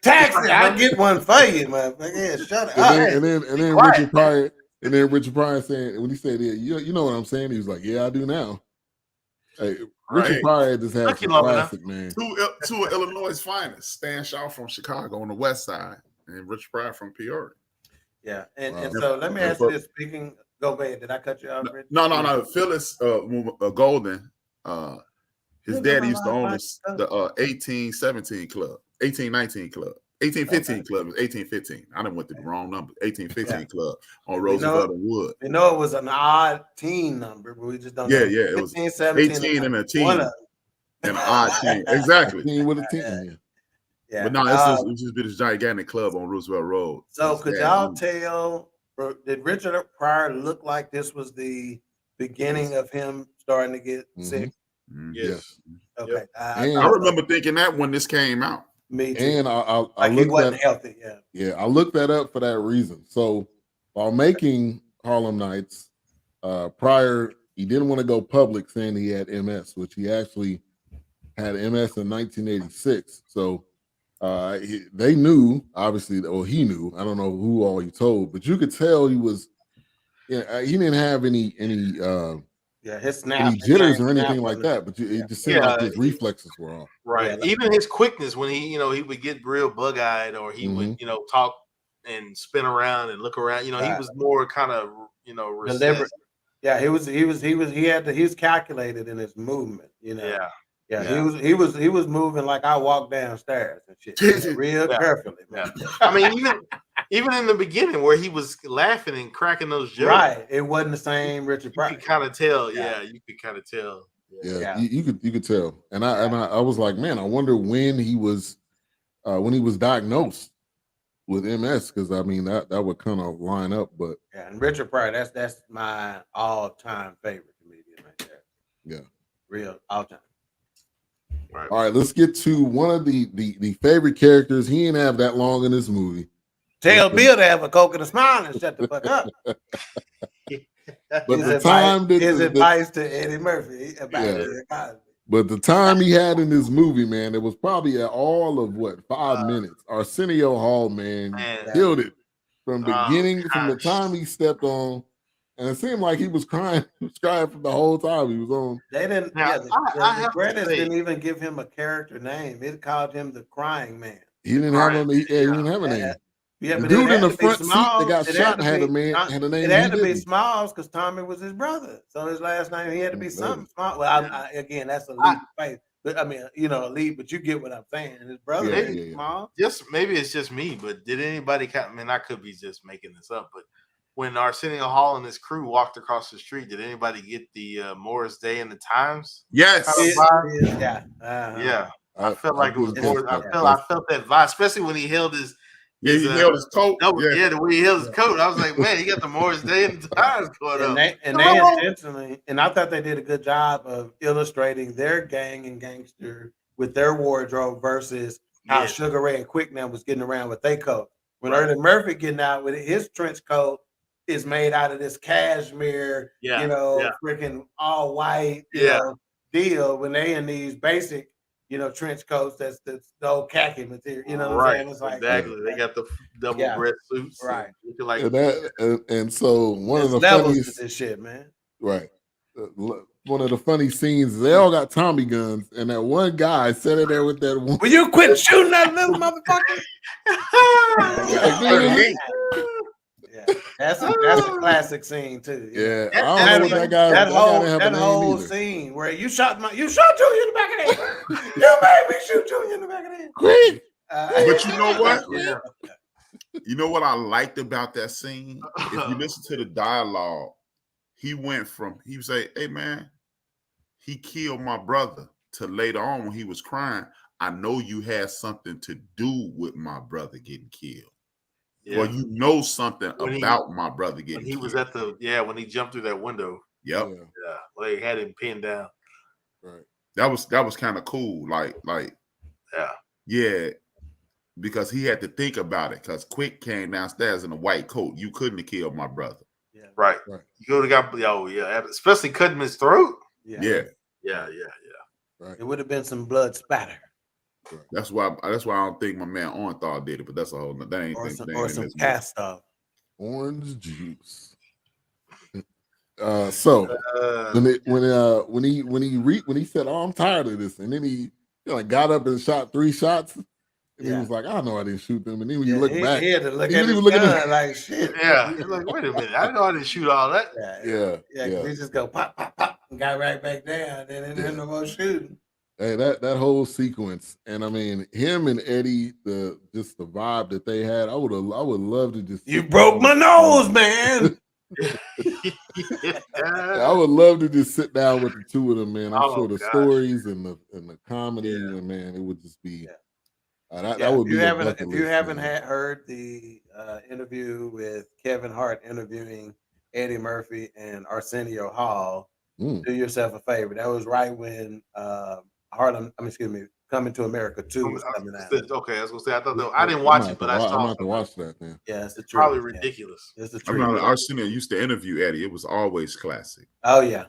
taxi. I get one for you, motherfucker. Yeah, shut up. And then Richard Pryor saying, when he said, "Yeah, you know what I'm saying," he was like, "Yeah, I do now." Hey, Richard Pryor just had some classic, man. Two of Illinois' finest, Stan Shaw from Chicago on the west side, and Richard Pryor from Peoria. Yeah, and so let me ask you this: speaking, go ahead. Did I cut you off? No. Phyllis Golden, his daddy used to own the 1817 club, 1819 club. 1815 club was 1815. I done went to the wrong number. 1815 club on Roosevelt and Wood. We know it was an odd teen number, but we just don't know. Yeah. It was 18 and a teen and an odd teen. Exactly. 18 with a teen. Yeah. But no, it's just been this gigantic club on Roosevelt Road. So could y'all tell, did Richard Pryor look like this was the beginning of him starting to get sick? Yes. Okay. Yep. I remember thinking that when this came out. Me too. And I like he wasn't healthy. Yeah, I looked that up for that reason. So while making Harlem Nights, Pryor, he didn't want to go public saying he had MS, which he actually had MS in 1986. So they knew, obviously, or he knew. I don't know who all he told, but you could tell he was. Yeah, he didn't have any his snap, any jitters or anything like that, but it just seemed like his reflexes were off. Right. Even his quickness when he would get real bug-eyed, or he would, talk and spin around and look around. He was more kind of, deliberate. Yeah, he was calculated in his movement. Yeah. He was moving like I walked downstairs and shit, real carefully. Man. I mean, even in the beginning where he was laughing and cracking those jokes, right? It wasn't the same Richard Pryor. You could kind of tell. Yeah, you could kind of tell. Yeah. You could tell. And I was like, man, I wonder when he was diagnosed with MS, because I mean that would kind of line up. But and Richard Pryor, that's my all-time favorite comedian right there. Yeah, real all-time. Right. All right, let's get to one of the favorite characters. He didn't have that long in this movie. Tell Bill to have a Coke and a smile and shut the fuck up. But his advice to Eddie Murphy about But the time he had in this movie, man, it was probably at all of 5 minutes. Arsenio Hall, man, killed it from beginning, from the time he stepped on. And it seemed like he was crying. He was crying from the whole time he was on. They didn't. The credits didn't even give him a character name. It called him the Crying Man. He didn't have a name. Yeah, the dude in the front seat that got shot had a name. It had to be Smalls because Tommy was his brother. So his last name, he had to be something Small. Well, again, that's a leap of faith. But I mean, a leap. But you get what I'm saying. His brother is Smalls. Maybe it's just me, but did anybody? I mean, I could be just making this up, but when Arsenio Hall and his crew walked across the street, did anybody get the Morris Day and the Times? Yes. Yeah. I felt like it was more. I felt that vibe, especially when he held his. He held his coat. The way he held his coat, I was like, man, he got the Morris Day and the Times going on. They intentionally, and I thought they did a good job of illustrating their gang and gangster with their wardrobe versus how Sugar Ray and Quick Now was getting around with their coat. When Eddie Murphy getting out with his trench coat is made out of this cashmere, freaking all white, deal. When they in these basic, trench coats, that's the old khaki material. You know what I'm saying? It's like exactly. They got the double breast suits, right? Like and so one of the funniest to this shit, man. Right. One of the funny scenes, they all got Tommy guns, and that one guy sitting there with that one. Will you quit shooting that little motherfucker? That's a classic scene too. Yeah, that whole scene where you shot Junior in the back of the head. You made me shoot Junior in the back of the head. Quick. But you know what? You know what I liked about that scene? If you listen to the dialogue, he would say, "Hey man, he killed my brother to later on when he was crying, I know you had something to do with my brother getting killed. Yeah. Or you know something When about my brother getting when he killed. was at when he jumped through that window. Yep. Yeah. Well, they had him pinned down. Right. That was kind of cool. Like, yeah, because he had to think about it. Because Quick came downstairs in a white coat. You couldn't have killed my brother. Yeah. Right. You could have got especially cutting his throat. Yeah. Right. It would have been some blood spatter. Right. That's why I don't think my man Orenthal did it, but that's a whole that ain't Or that some, ain't or in some this cast off. Orange juice. So when he said, "Oh, I'm tired of this," and then he got up and shot 3 shots, and he was like, "I know I didn't shoot them." And then when you look back, he had to look he at didn't his even look at gun like shit. Yeah. He's like, wait a minute. I know I didn't shoot all that. Yeah. He just go pop, pop, pop, and got right back down. Then there no more shooting. Hey, that whole sequence, and I mean him and Eddie, the vibe that they had, I would love to just. You broke my nose, man. I would love to just sit down with the two of them, man. I'm sure the gosh. stories and the comedy, and man, it would just be. That would be if you haven't heard the interview with Kevin Hart interviewing Eddie Murphy and Arsenio Hall, do yourself a favor. That was right when Coming to America 2 was coming out. Okay, I was gonna say I thought I didn't watch it, but I saw. I'm about to watch that then. Yeah, it's probably ridiculous. It's a I treat. remember Arsenio used to interview Eddie. It was always classic. Oh yeah.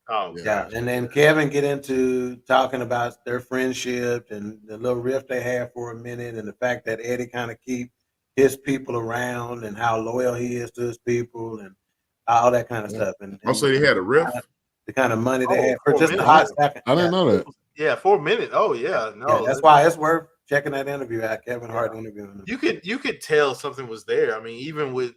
Oh yeah. And then Kevin get into talking about their friendship and the little rift they had for a minute, and the fact that Eddie kind of keep his people around and how loyal he is to his people and all that kind of stuff. And also, he had a rift. The kind of money they had for just the hot second. I didn't know that. Yeah, 4 minutes. Oh yeah, no. Yeah, that's why it's worth checking that interview out. Kevin Hart interviewing him. You could tell something was there. I mean, even with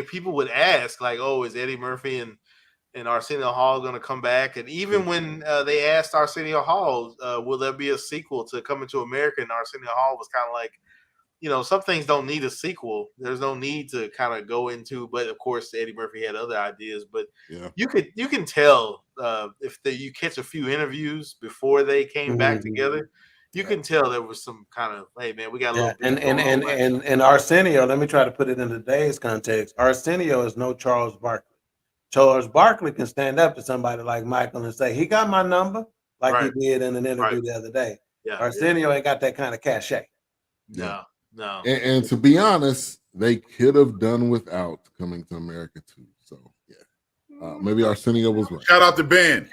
people would ask like, "Oh, is Eddie Murphy and Arsenio Hall going to come back?" And even when they asked Arsenio Hall, "Will there be a sequel to Coming to America?" and Arsenio Hall was kind of like, some things don't need a sequel. There's no need to kind of go into. But of course, Eddie Murphy had other ideas. But you can tell if you catch a few interviews before they came back together. You can tell there was some kind of, hey man, we got a little bit and Arsenio. Let me try to put it in today's context. Arsenio is no Charles Barkley. Charles Barkley can stand up to somebody like Michael and say he got my number, like he did in an interview the other day. Arsenio ain't got that kind of cachet. No. And to be honest, they could have done without Coming to America too. So maybe Arsenio was right. Shout out to Ben.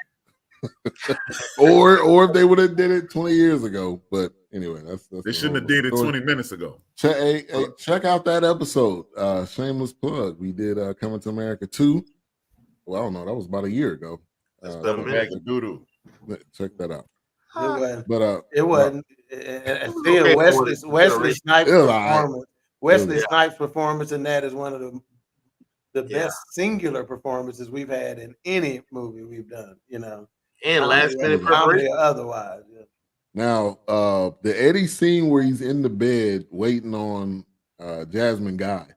or if they would have did it 20 years ago. But anyway, that's they shouldn't have did it 20 minutes ago. Check out that episode. Shameless plug. We did Coming to America 2. Well, I don't know. That was about a year ago. Check that out. It wasn't. Still, Wesley Snipes' performance. Wesley Snipes' performance in that is one of the best singular performances we've had in any movie we've done. And last minute preparation or otherwise. Yeah. Now, the Eddie scene where he's in the bed waiting on Jasmine Guy.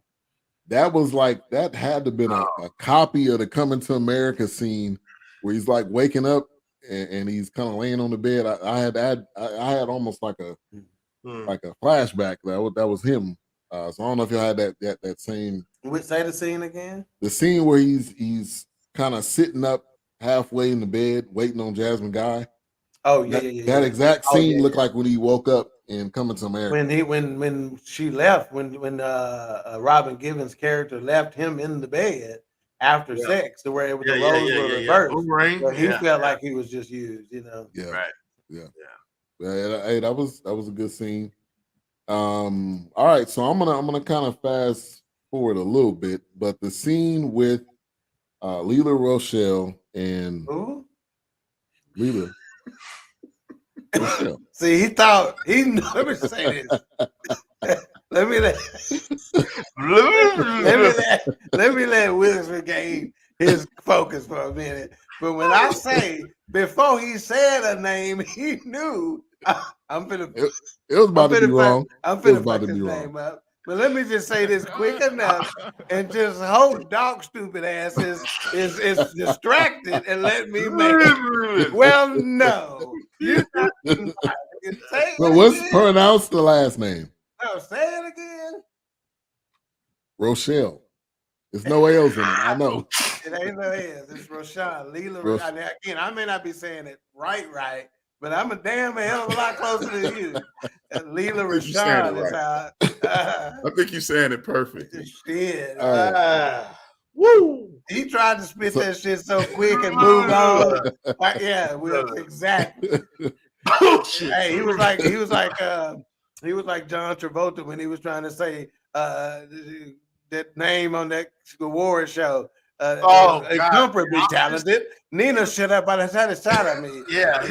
That was like that had to have been a copy of the Coming to America scene where he's like waking up and he's kind of laying on the bed. I had almost like a flashback that was him. So I don't know if y'all had that same. Say the scene again. The scene where he's kind of sitting up halfway in the bed waiting on Jasmine Guy. Oh yeah. That exact scene looked like when he woke up and Coming to America. When she left, when Robin Givens' character left him in the bed after sex, to where the roles were reversed. So he felt like he was just used, Yeah. Right. Yeah. Hey, that was a good scene. All right, so I'm gonna kind of fast forward a little bit, but the scene with Lela Rochelle and Lela. See, he thought he never say this. Let me let Willis regain his focus for a minute. But when I say before he said a name, he knew I'm finna. It was about to be wrong. I'm finna fuck his name up. But let me just say this quick enough, and just hope Doc stupid ass is distracted and let me make it. Well, no, you not. Say But it what's again. pronounced the last name? No, say it again. Rochelle. There's no L's in it. I know. It ain't no L's. It's Roshan. Leela. Again, I may not be saying it right, but I'm a damn hell of a lot closer to you. Leela Roshan is how. I think you're saying it perfect. Shit. Woo! He tried to spit that shit so quick and move on. Exactly. Hey, he was like John Travolta when he was trying to say that name on that award show. Comfort be talented. Nina shut up by the side of me. Yeah, I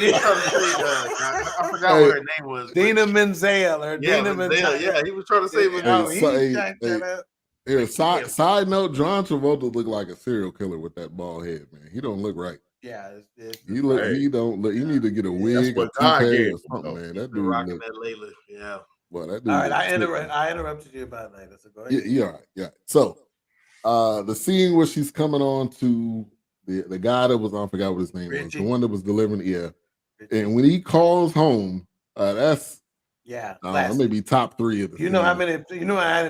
forgot what her name was. Dina Menzel or Dina Menzel. Yeah, he was trying to say. Side note: John Travolta looked like a serial killer with that bald head, man. He don't look right. Yeah, he don't look. You need to get a wig or toupee or something, man. That dude rocking that Layla. Yeah. Well, that dude. All right, I interrupted you about Layla. So go ahead. Yeah, all right. Yeah. So, the scene where she's coming on to the guy that was I forgot what his name was, the one that was delivering. Yeah, Richie. And when he calls home, that's maybe top 3 of the. You know how many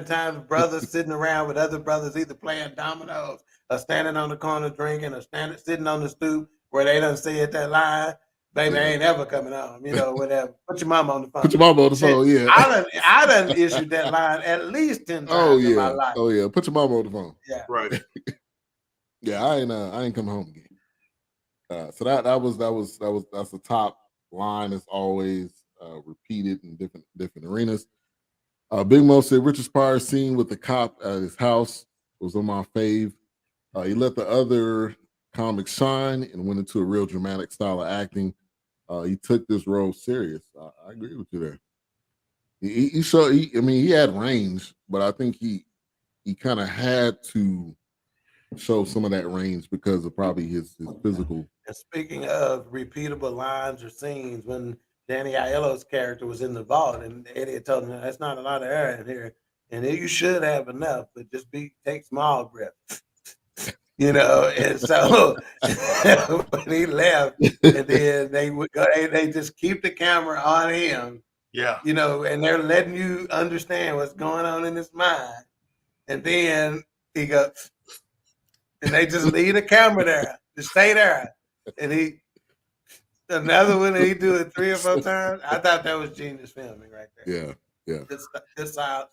times brothers sitting around with other brothers either playing dominoes or standing on the corner drinking or sitting on the stoop where they done said that line. Baby, I ain't ever coming home. Whatever. Put your mama on the phone. Put your mama on the phone. Yeah. I done issued that line at least 10 times in my life. Oh yeah. Put your mama on the phone. Yeah. Right. Yeah. I ain't coming home again. So that's the top line. It's always repeated in different arenas. Big Mo said Richard Pryor scene with the cop at his house was on my fave. He let the other comics shine and went into a real dramatic style of acting. He took this role serious. I agree with you there. He had range, but I think he kind of had to show some of that range because of probably his physical. And speaking of repeatable lines or scenes, when Danny Aiello's character was in the vault, and Eddie had told him that's not a lot of air in here, and you should have enough, but just take small breaths. And so when he left, and then they just keep the camera on him. Yeah. And they're letting you understand what's going on in his mind. And then he goes, and they just leave the camera there, just stay there. And another one, he do it 3 or 4 times. I thought that was genius filming right there. Yeah. This style.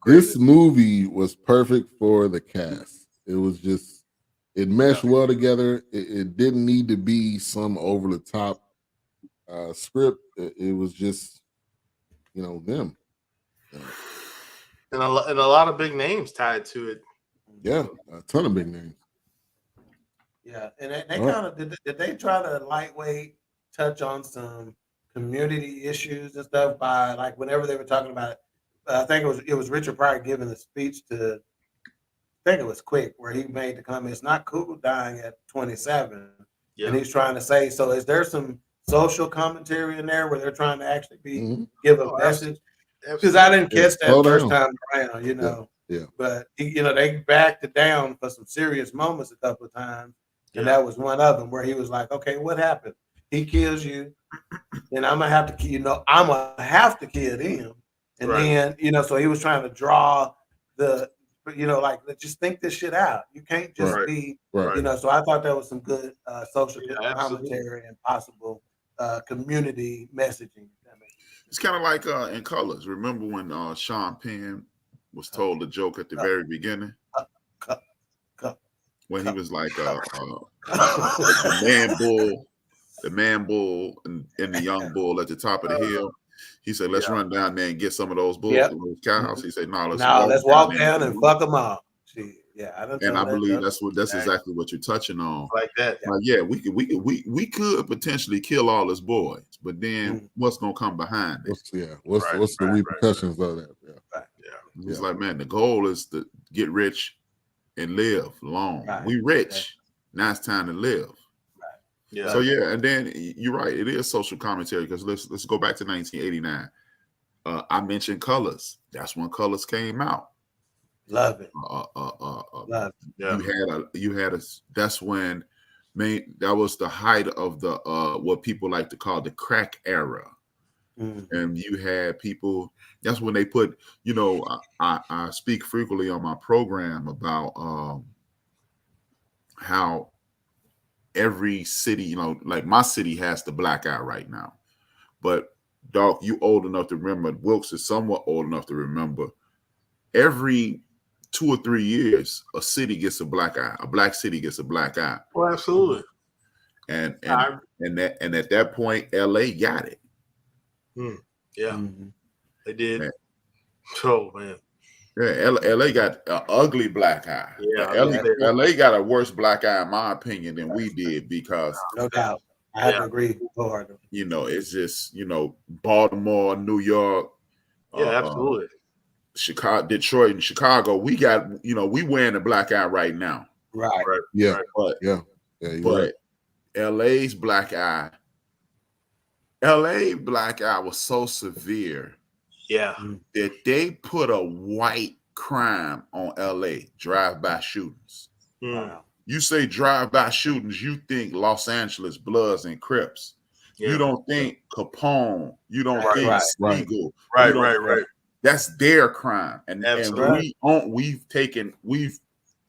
This movie was perfect for the cast. It was just, it meshed well together. It didn't need to be some over the top script. It was just, them. And a lot of big names tied to it. Yeah, a ton of big names. Yeah, and they kind of did they try to lightweight touch on some community issues and stuff by like whenever they were talking about it. I think it was Richard Pryor giving the speech to. I think it was Quick where he made the comment. It's not cool dying at 27, and he's trying to say. So, is there some social commentary in there where they're trying to actually give a message? Because I didn't catch that first time around, Yeah. But they backed it down for some serious moments a couple of times, and that was one of them where he was like, "Okay, what happened? He kills you, then I'm gonna have to kill. I'm gonna have to kill him." And then so he was trying to draw the. Just think this shit out. You can't just be, So I thought that was some good social commentary and possible community messaging. It's kind of like in Colors. Remember when Sean Penn was told the joke at the very beginning? When he was like the man bull and the young bull at the top of the hill. He said, "Let's run down there and get some of those bulls in those cowhouse." He said, "No, let's walk down and fuck them up." And I believe that's exactly what you're touching on. Like that. We could potentially kill all his boys, but then what's gonna come behind it? What's the repercussions of that? It's like, man, the goal is to get rich and live long. We rich. Now it's time to live. Yeah. So and then you're right. It is social commentary because let's go back to 1989. I mentioned Colors. That's when Colors came out. Love it. Love it. Yeah. You had a. That's when, that was the height of the what people like to call the crack era. Mm-hmm. And you had people. That's when they put. I speak frequently on my program about how every city, like my city has the black eye right now. But dog, you old enough to remember. Wilkes is somewhat old enough to remember. Every 2 or 3 years, a city gets a black eye. A black city gets a black eye. Well, absolutely. And at that point, LA got it. Yeah, Mm-hmm. they did. Man. Oh man. Yeah, LA got an ugly black eye. Yeah, LA got a worse black eye, in my opinion, than we did because No doubt. I have to agree wholeheartedly. It's just Baltimore, New York, Yeah, absolutely. Chicago, Detroit, and Chicago. We got we wearing the black eye right now. Right. Yeah. But Right. LA's black eye. LA black eye was so severe. Yeah. That they put a white crime on LA, drive-by shootings. Wow. You say drive-by shootings, you think Los Angeles Bloods and Crips. Yeah. You don't think Capone. You don't think Siegel. Right. That's their crime. And we've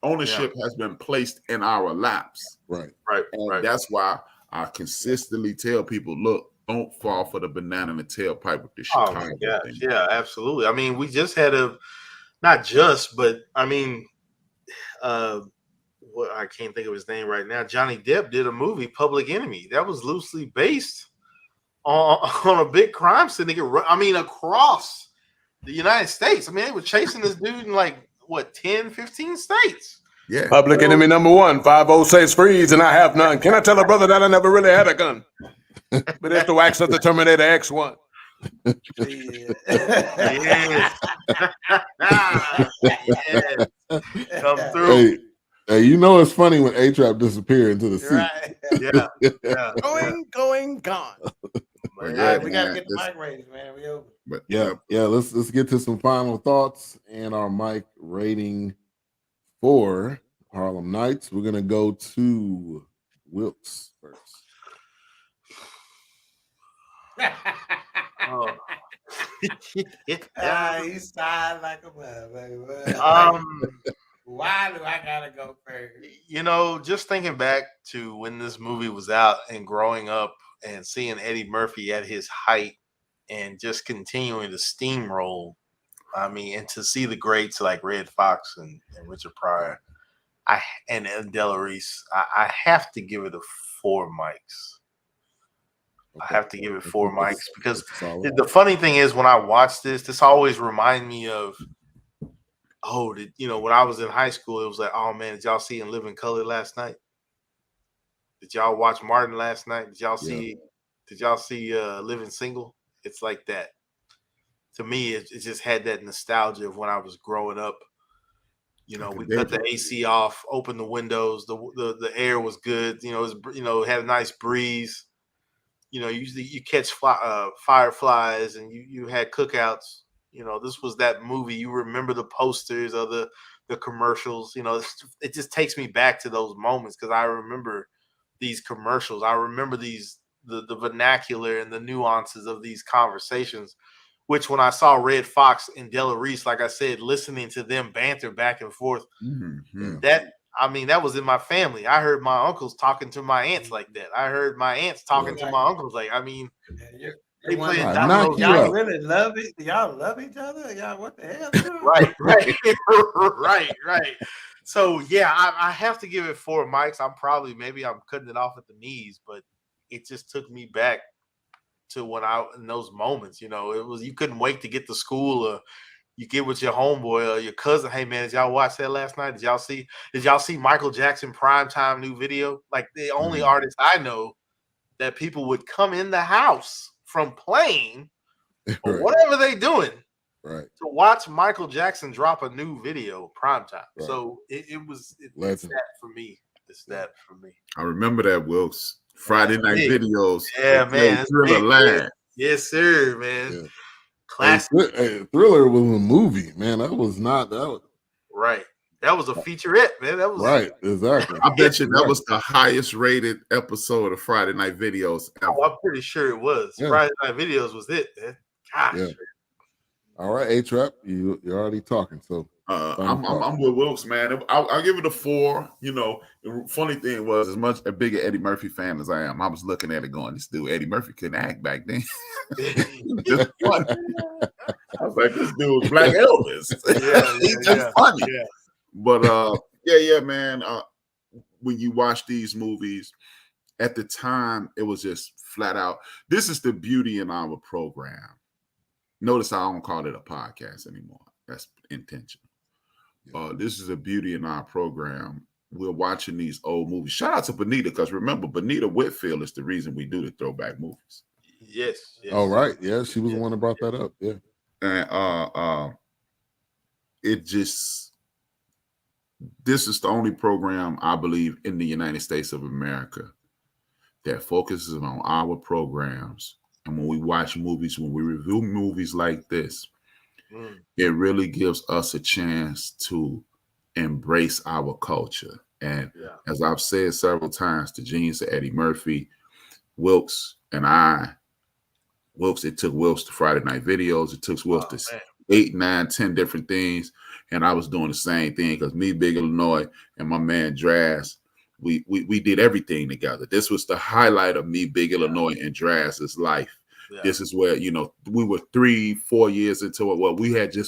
ownership has been placed in our laps. Right. And that's why I consistently tell people, look, don't fall for the banana in the tailpipe with the Chicago thing. Yeah, absolutely. I mean, we just had I can't think of his name right now. Johnny Depp did a movie, Public Enemy, that was loosely based on a big crime syndicate. I mean, across the United States. I mean, they were chasing this dude in 10, 15 states. Yeah. Public Enemy #1, 50 says freeze, and I have none. Can I tell a brother that I never really had a gun? But it's the wax of the Terminator X1. Yes. Come through. Hey, it's funny when A-Trap disappeared into the sea. Right. Yeah. Going, gone. All right, we gotta get the mic raised, man. We over. But let's get to some final thoughts and our mic rating for Harlem Nights. We're gonna go to Wilkes first. You sighed like a motherfucker. Why do I gotta go first? Just thinking back to when this movie was out and growing up and seeing Eddie Murphy at his height and just continuing to steamroll. I mean, and to see the greats like Red Foxx and Richard Pryor, and Della Reese, I have to give it a 4 mics. I have to give it 4 mics because the funny thing is when I watch this always reminds me of, when I was in high school, it was like, oh man, did y'all see In Living Color last night? Did y'all watch Martin last night? Did y'all see Living Single? It's like that. To me, it just had that nostalgia of when I was growing up. We cut the AC off, opened the windows, the air was good, it was, had a nice breeze. Usually you catch fireflies and you had cookouts. This was that movie. You remember the posters of the commercials. It just takes me back to those moments because I remember these commercials. I remember the vernacular and the nuances of these conversations, which when I saw Red Foxx and Della Reese, like I said, listening to them banter back and forth, that was in my family. I heard my uncles talking to my aunts like that. I heard my aunts talking to my uncles they playing dominoes. Y'all really love it? Y'all love each other? Y'all, what the hell? Right. So yeah, I have to give it 4 mics. I'm cutting it off at the knees, but it just took me back to when in those moments. It was, you couldn't wait to get to school, or you get with your homeboy or your cousin. Hey man, did y'all watch that last night? Did y'all see Michael Jackson Primetime new video? Like the only artist I know that people would come in the house from playing or whatever they doing to watch Michael Jackson drop a new video Primetime. Right. So it's that for me. It's that for me. I remember that, Wilkes. Friday night videos. Yeah, man. Yes, sir, man. Yeah. Classic. Thriller was a movie, man. That was not that. Was, Right. That was a featurette, man. That was right. Exactly. I bet you that was the highest rated episode of Friday Night Videos ever. Oh, I'm pretty sure it was. Yeah. Friday Night Videos was it, man. Gosh. Yeah. All right, A-Trap, you're already talking. So I'm with Wilkes, man. I'll give it a 4. You know, the funny thing was, as much a bigger Eddie Murphy fan as I am, I was looking at it going, this dude Eddie Murphy couldn't act back then. Just funny. I was like, this dude was Black Elvis. He's just funny. Yeah. But yeah, man. When you watch these movies, at the time, it was just flat out. This is the beauty in our program. Notice I don't call it a podcast anymore. That's intentional. This is a beauty in our program. We're watching these old movies. Shout out to Benita, because remember, Benita Whitfield is the reason we do the throwback movies. Yes. Oh, right. Yeah, she was the one that brought that up. Yeah. And it just, this is the only program, I believe, in the United States of America that focuses on our programs. And when we watch movies, when we review movies like this, it really gives us a chance to embrace our culture. And as I've said several times, the genius of Eddie Murphy, Wilkes, and I, it took Wilkes to Friday Night Videos. It took Wilkes to 8, 9, 10 different things. And I was doing the same thing because me, Big Illinois, and my man Draz, we did everything together. This was the highlight of me, Big Illinois, and Draz's life. Yeah. This is where, you know, we were 3-4 years into it. Well, we added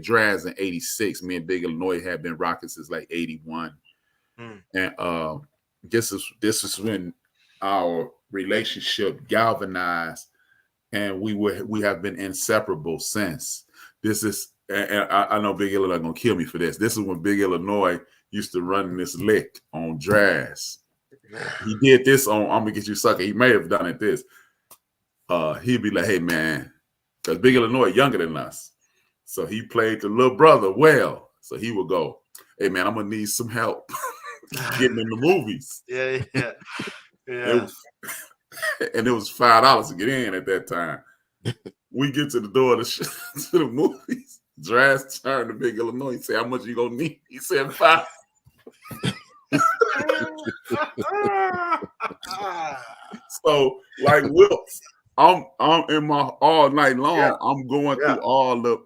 Draz in 86. Me and Big Illinois had been rocking since like 81. And this is when our relationship galvanized, and we have been inseparable since. This is, and I know Big Illinois gonna kill me for this. This is when Big Illinois used to run this lick on Draz. He did this on I'm Gonna Get You Sucker. He may have done it this. He'd be like, hey man, because Big Illinois younger than us. So he played the little brother well. So he would go, hey man, I'm gonna need some help getting in the movies. Yeah. And it was $5 to get in at that time. We get to the door to the movies. Draz turned to Big Illinois. He said, how much you gonna need? He said $5. So like Wilkes, I'm in my all night long. Yeah. I'm going through all the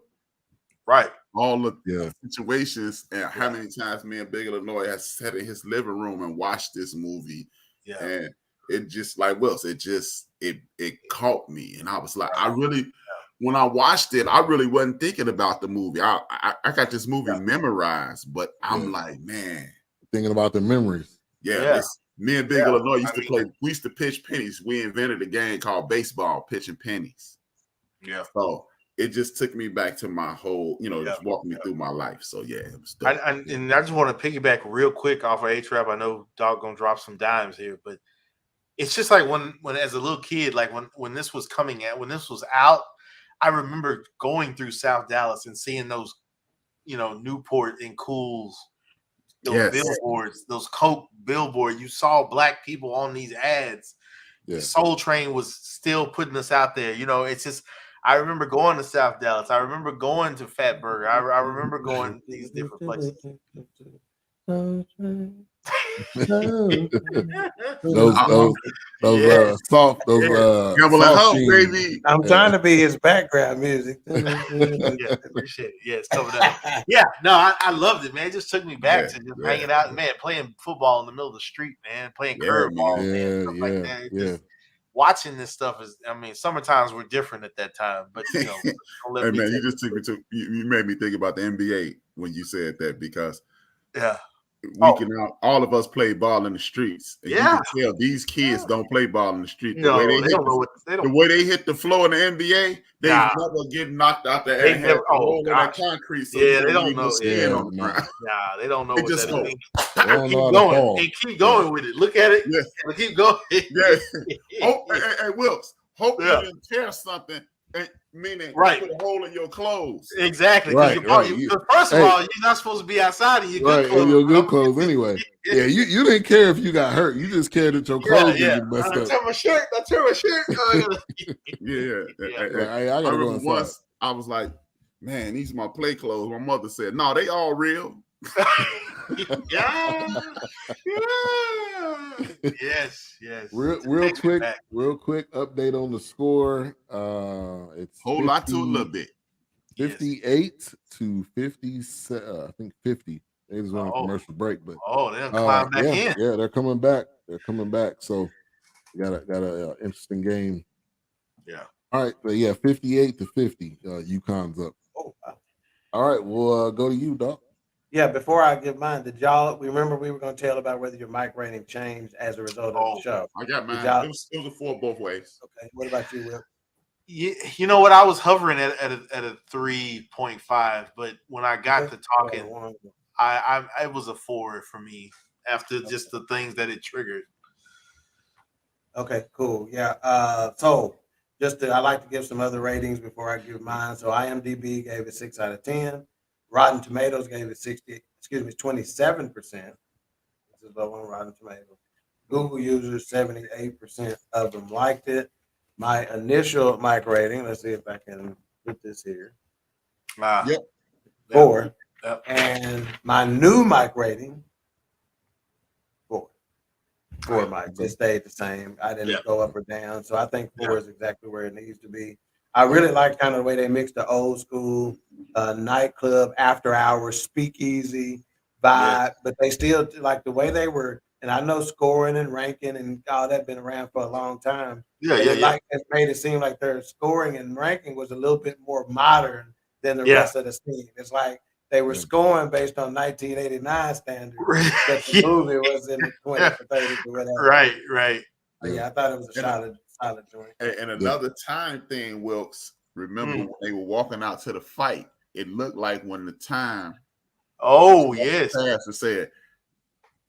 situations, and how many times me and Big Illinois has sat in his living room and watched this movie. Yeah. And it just like Wilkes, it caught me. And I was like, when I watched it, I really wasn't thinking about the movie. I got this movie memorized, but I'm like, man. Thinking about the memories. Yeah. Me and Big Illinois used to play. We used to pitch pennies. We invented a game called baseball, pitching pennies. Yeah. So it just took me back to my whole, just walking me through my life. So yeah, it was dope. And I just want to piggyback real quick off of A-Trap. I know Dog gonna drop some dimes here, but it's just like when as a little kid, like when this was coming out, when this was out, I remember going through South Dallas and seeing those, Newport and Cools. Those billboards, those Coke billboards, you saw black people on these ads. Yeah. Soul Train was still putting us out there. It's just, I remember going to South Dallas. I remember going to Fat Burger. I remember going to these different places. those baby. I'm trying to be his background music. Yeah, appreciate it. Yeah, it's coming out. Yeah, no, I loved it, man. It just took me back to just hanging out, man, playing football in the middle of the street, man, playing curveball, man, stuff like that. Just watching this stuff is, summer times were different at that time, but hey man, you just took me to you made me think about the NBA when you said that, because all of us play ball in the streets. And you can tell these kids don't play ball in the street. The way they hit the floor in the NBA, they never get knocked out there and have that concrete. So they don't know. They don't know what that means. Keep going. And keep going with it. Look at it. Yeah. Keep going. Hey, Wilkes, hope you didn't tear something Meaning, Right. put a hole in your clothes. Exactly. Right, right. First of Hey. all, you're not supposed to be outside in your Right, good clothes. in your good bro. clothes anyway. Yeah, you didn't care if you got hurt. You just cared that your clothes didn't get messed I up. tear my shirt. Yeah. Like, hey, I I gotta go remember inside. once I was like, man, these are my play clothes. My mother said, no, they all real. Yeah. Yes. Real Takes me quick back. update on the score. It's Whole lot to a little bit. 58 to 57. I think 50. They just went on Oh. commercial break, but They'll climb back in. Yeah, they're coming back. So got a interesting game. Yeah. All right, but yeah, 58 to 50. UConn's up. Oh, wow. All right, we'll go to you, Doc. Yeah, before I give mine, did y'all remember we were going to tell about whether your mic rating changed as a result of the show? I got mine. y'all- It was a 4 both ways. Okay. What about you, Will? You know what? I was hovering at a 3.5, but when I got to talking, it was a 4 for me after just the things that it triggered. Okay, cool. Yeah. So I like to give some other ratings before I give mine. So IMDb gave it 6 out of 10. Rotten Tomatoes gave it 27%. This is low on Rotten Tomatoes. Google users, 78% of them liked it. My initial mic rating, let's see if I can put this here. Yep. 4. Yep. And my new mic rating, 4. 4 mics. It stayed the same. I didn't go up or down. So I think 4 is exactly where it needs to be. I really like kind of the way they mix the old school nightclub, after hours, speakeasy vibe, but they still like the way they were. And I know scoring and ranking and all that been around for a long time. Like it made it seem like their scoring and ranking was a little bit more modern than the rest of the scene. It's like they were scoring based on 1989 standards, but the movie was in the 20s or 30s or whatever. Right. Yeah, I thought it was a solid joint. And another time thing, Wilkes, remember when they were walking out to the fight, it looked like when the time passed and said,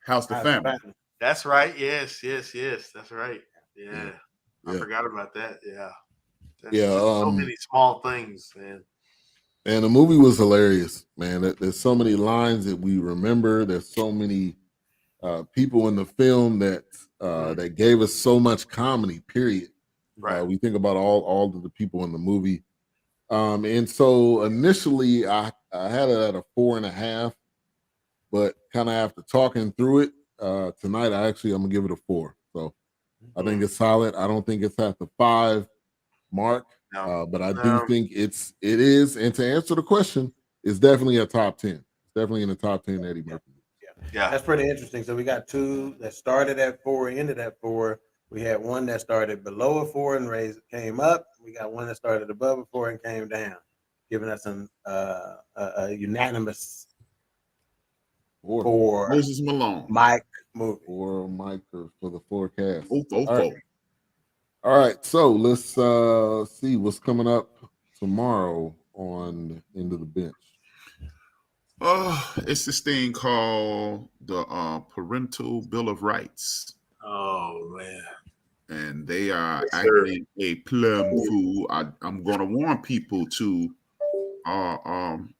how's the family? That's right. Yes. That's right. Yeah. I forgot about that. Yeah. So many small things, man. And the movie was hilarious, man. There's so many lines that we remember. There's so many people in the film that gave us so much comedy, period. Right. We think about all of the people in the movie. And so initially I had it at a 4.5, but kind of after talking through it tonight, I'm gonna give it a 4. So I think it's solid. I don't think it's at the 5 mark, but I do think it is. And to answer the question, it's definitely a top 10. It's definitely in the top 10 Eddie Murphy. Yeah, that's pretty interesting. So we got 2 that started at 4, ended at 4. We had one that started below a 4 and came up. We got one that started above a 4 and came down, giving us a unanimous 4 Moses Malone. Mike movie. 4 Mike for the Fourcast. All right, so let's see what's coming up tomorrow on End of the Bench. It's this thing called the Parental Bill of Rights. Oh man! And they are acting a plum fool. I'm going to warn people to. I'm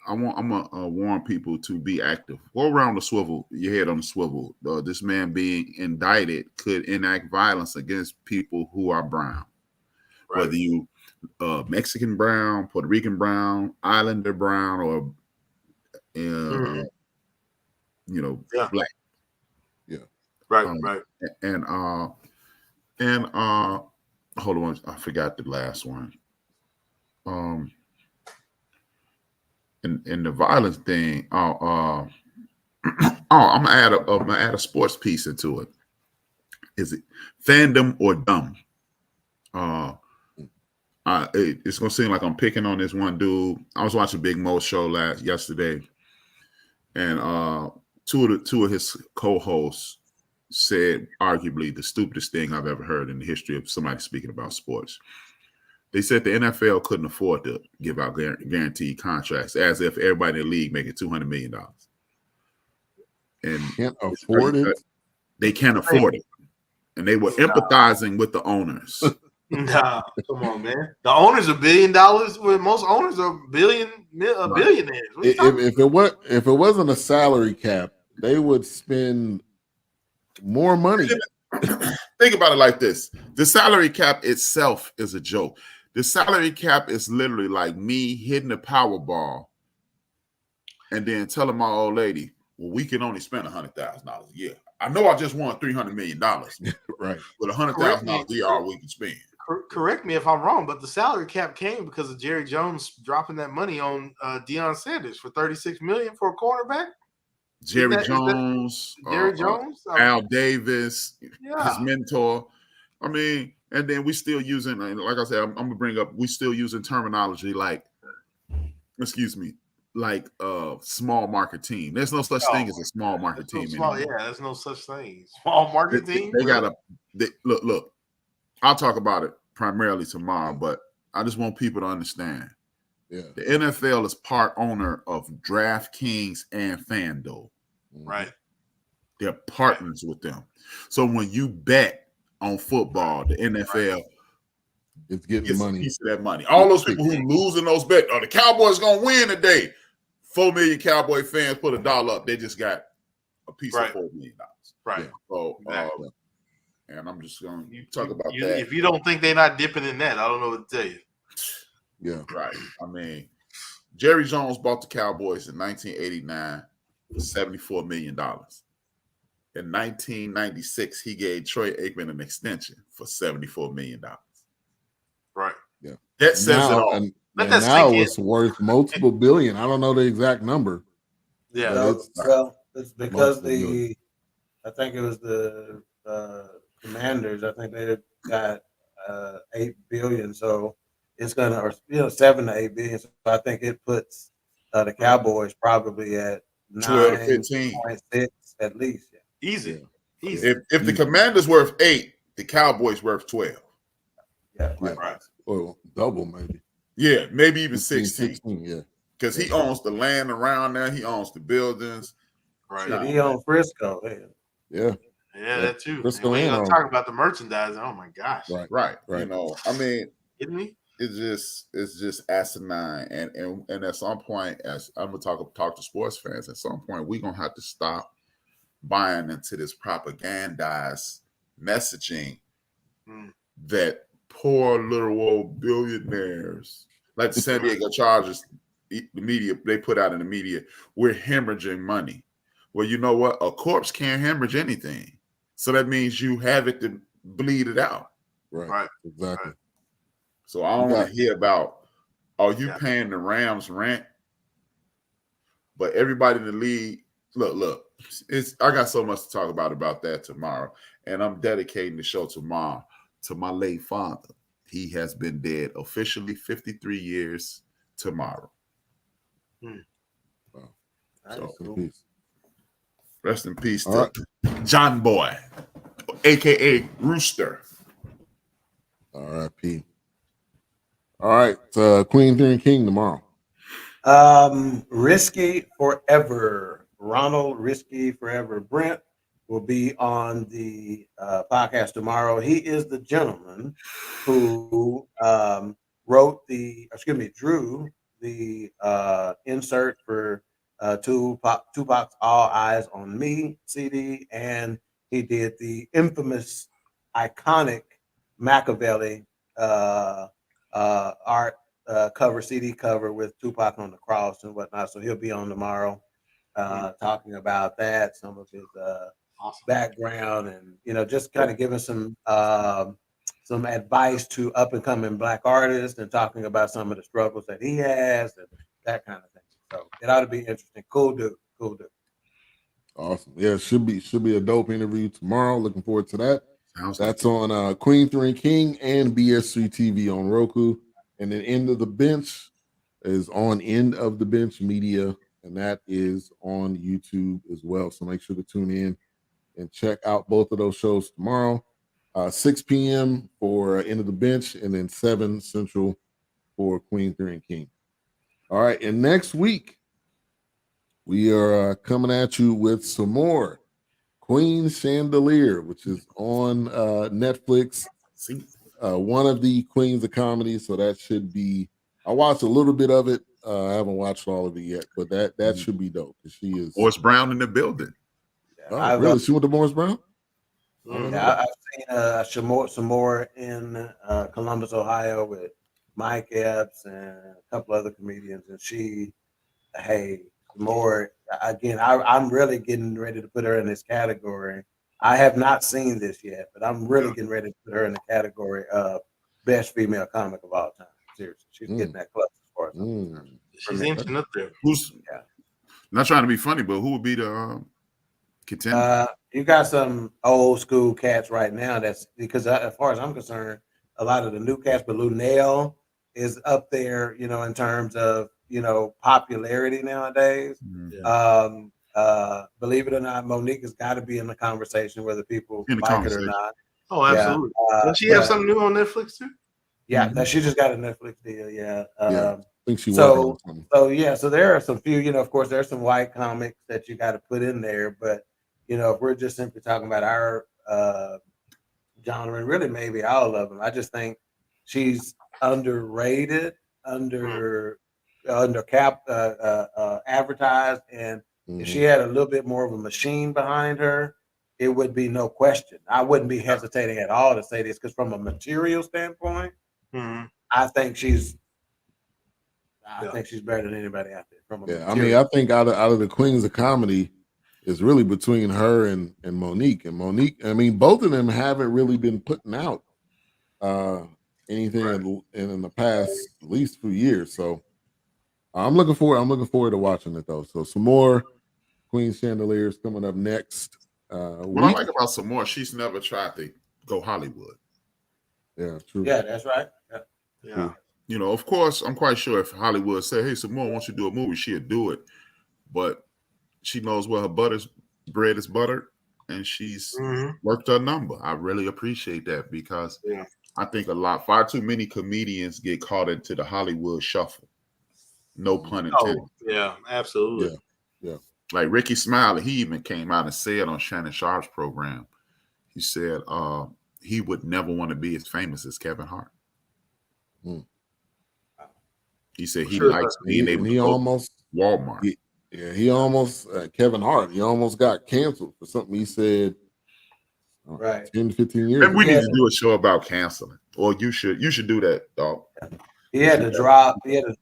gonna warn people to be active. Go around the swivel, your head on the swivel. This man being indicted could enact violence against people who are brown, whether you Mexican brown, Puerto Rican brown, Islander brown, or black. Yeah. Right. And hold on, I forgot the last one. And the violence thing. I'm gonna add a sports piece into it. Is it fandom or dumb? It's gonna seem like I'm picking on this one dude. I was watching Big Mo's show yesterday, and two of his co-hosts said arguably the stupidest thing I've ever heard in the history of somebody speaking about sports. They said the NFL couldn't afford to give out guaranteed contracts, as if everybody in the league making $200 million. And can't afford it. They can't afford it, and they were empathizing with the owners. Nah, come on, man. The owner's $1 billion. Well, most owners are billionaires. What are you talking If it wasn't a salary cap, they would spend more money. Think about it like this: the salary cap itself is a joke. The salary cap is literally like me hitting a Powerball and then telling my old lady, "Well, we can only spend $100,000 a year. I know I just won $300 million, Right? but $100,000 a year all we can spend." Correct me if I'm wrong, but the salary cap came because of Jerry Jones dropping that money on Deion Sanders for $36 million for a cornerback. Jerry Jones, Al Davis, his mentor. I mean, and then we still using, like I said, I'm gonna bring up, we still using terminology like, excuse me, like small market team. There's no such thing as a small market team anymore. There's no such thing. Small market team. They gotta look. I'll talk about it primarily tomorrow, but I just want people to understand. Yeah. The NFL is part owner of DraftKings and FanDuel. Right. They're partners with them. So when you bet on football, the NFL is getting money. A piece of that money. All those people who lose in those bets, the Cowboys gonna win today. 4 million Cowboy fans put $1 up. They just got a piece of $4 million. Right. So exactly. And I'm just going to talk about that. If you don't think they're not dipping in that, I don't know what to tell you. Yeah. Right. I mean, Jerry Jones bought the Cowboys in 1989 for $74 million. In 1996, he gave Troy Aikman an extension for $74 million. Right. Yeah. That says it all. And now it's worth multiple billion. I don't know the exact number. Yeah. It's because I think it was the Commanders. I think they got $8 billion, so it's gonna, or $7 to $8 billion. So I think it puts the Cowboys probably at 12 to 15 at least. Yeah. Easy. If the Commanders worth 8, the Cowboys worth 12. Yeah. Right. Well, double maybe. Yeah, maybe even 16. Yeah. Because he owns the land around there. He owns the buildings. Right. Shit, he owns Frisco. Yeah. Yeah, that too. Frisco and we ain't and gonna talk about the merchandising. Oh my gosh. Right. You know, I mean, kidding me? it's just asinine. And at some point, as I'm gonna talk to sports fans, at some point we're gonna have to stop buying into this propagandized messaging that poor little old billionaires, like the San Diego Chargers, the media, they put out in the media, we're hemorrhaging money. Well, you know what? A corpse can't hemorrhage anything. So that means you have it to bleed it out. Right. Exactly. Right. So I don't want to hear about, are you paying the Rams rent? But everybody in the league, look, I got so much to talk about that tomorrow. And I'm dedicating the show tomorrow to my late father. He has been dead officially 53 years tomorrow. Wow. So, rest in peace to John Boy, a.k.a. Rooster. R.I.P. All right. Queen, Theory, and King tomorrow. Risky Forever. Ronald Risky Forever Brent will be on the podcast tomorrow. He is the gentleman who drew the insert for Tupac's All Eyes on Me CD, and he did the infamous, iconic Machiavelli art CD cover with Tupac on the cross and whatnot. So he'll be on tomorrow talking about that, some of his background, and just kind of giving some advice to up and coming Black artists, and talking about some of the struggles that he has and that kind of thing. So it ought to be interesting. Cool dude. Awesome. Yeah, should be a dope interview tomorrow. Looking forward to that. That's on Queen, Theory, and King and BS3 TV on Roku. And then End of the Bench is on End of the Bench Media, and that is on YouTube as well. So make sure to tune in and check out both of those shows tomorrow. 6 p.m. for End of the Bench, and then 7 Central for Queen, Theory, and King. All right, and next week, we are coming at you with some more Queen Chandelier, which is on Netflix. one of the queens of comedy, so that should be. I watched a little bit of it. I haven't watched all of it yet, but that should be dope. She is. Morris Brown in the building. Oh, really? She went to Morris Brown? Yeah, I've seen some more in Columbus, Ohio, with Mike Epps and a couple other comedians, and more again. I'm really getting ready to put her in this category. I have not seen this yet, but I'm really getting ready to put her in the category of best female comic of all time. Seriously, she's getting that close as far as I'm concerned. She's inching up there. Who's not trying to be funny, but who would be the contender? You got some old school cats right now. That's because as far as I'm concerned, a lot of the new cats, but Lunel is up there, in terms of popularity nowadays. Believe it or not, Monique has got to be in the conversation, whether people like it or not. Oh, absolutely. Does she have something new on Netflix too? Yeah, she just got a Netflix deal. Yeah. I think she so there are some few, of course, there's some white comics that you got to put in there, but if we're just simply talking about our genre, and really maybe all of them, I just think she's underrated, advertised, and if she had a little bit more of a machine behind her, it would be no question. I wouldn't be hesitating at all to say this, because from a material standpoint, I think she's better than anybody out there. I think out of the queens of comedy, it's really between her and Monique. And Monique, I mean, both of them haven't really been putting out anything in the past at least few years. So I'm looking forward to watching it though. So some more Queen Chandeliers coming up next. What I like about some more, she's never tried to go Hollywood. Yeah, true. Yeah, that's right. Yeah. Of course, I'm quite sure if Hollywood said, "Hey, Simone, wants you to do a movie," she'd do it. But she knows where her bread is buttered, and she's worked her number. I really appreciate that, because I think far too many comedians get caught into the Hollywood shuffle. No pun intended. Oh, yeah, absolutely. Yeah. Like Ricky Smiley, he even came out and said on Shannon Sharp's program, he said he would never want to be as famous as Kevin Hart. He said he likes being able to go to Walmart. He almost Kevin Hart. He almost got canceled for something he said 10, 15 years. And we need to do a show about canceling, or you should do that, dog. He had to drop the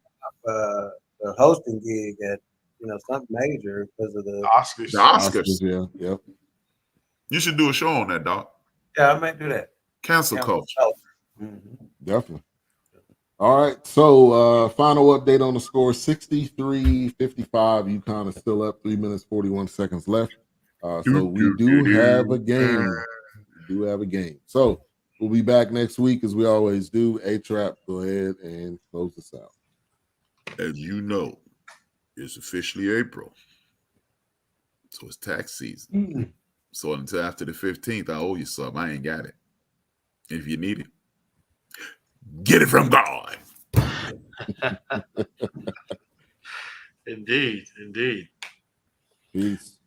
hosting gig at something major because of the Oscars. The Oscars. Yeah. You should do a show on that, dog. Yeah, I might do that. Cancel culture. Definitely. All right, so final update on the score, 63-55. UConn is still up, 3 minutes, 41 seconds left. So we do have a game. So we'll be back next week, as we always do. A-Trap, go ahead and close this out. As you know, it's officially April. So it's tax season. So until after the 15th, I owe you something. I ain't got it. If you need it, get it from God. Indeed. Peace.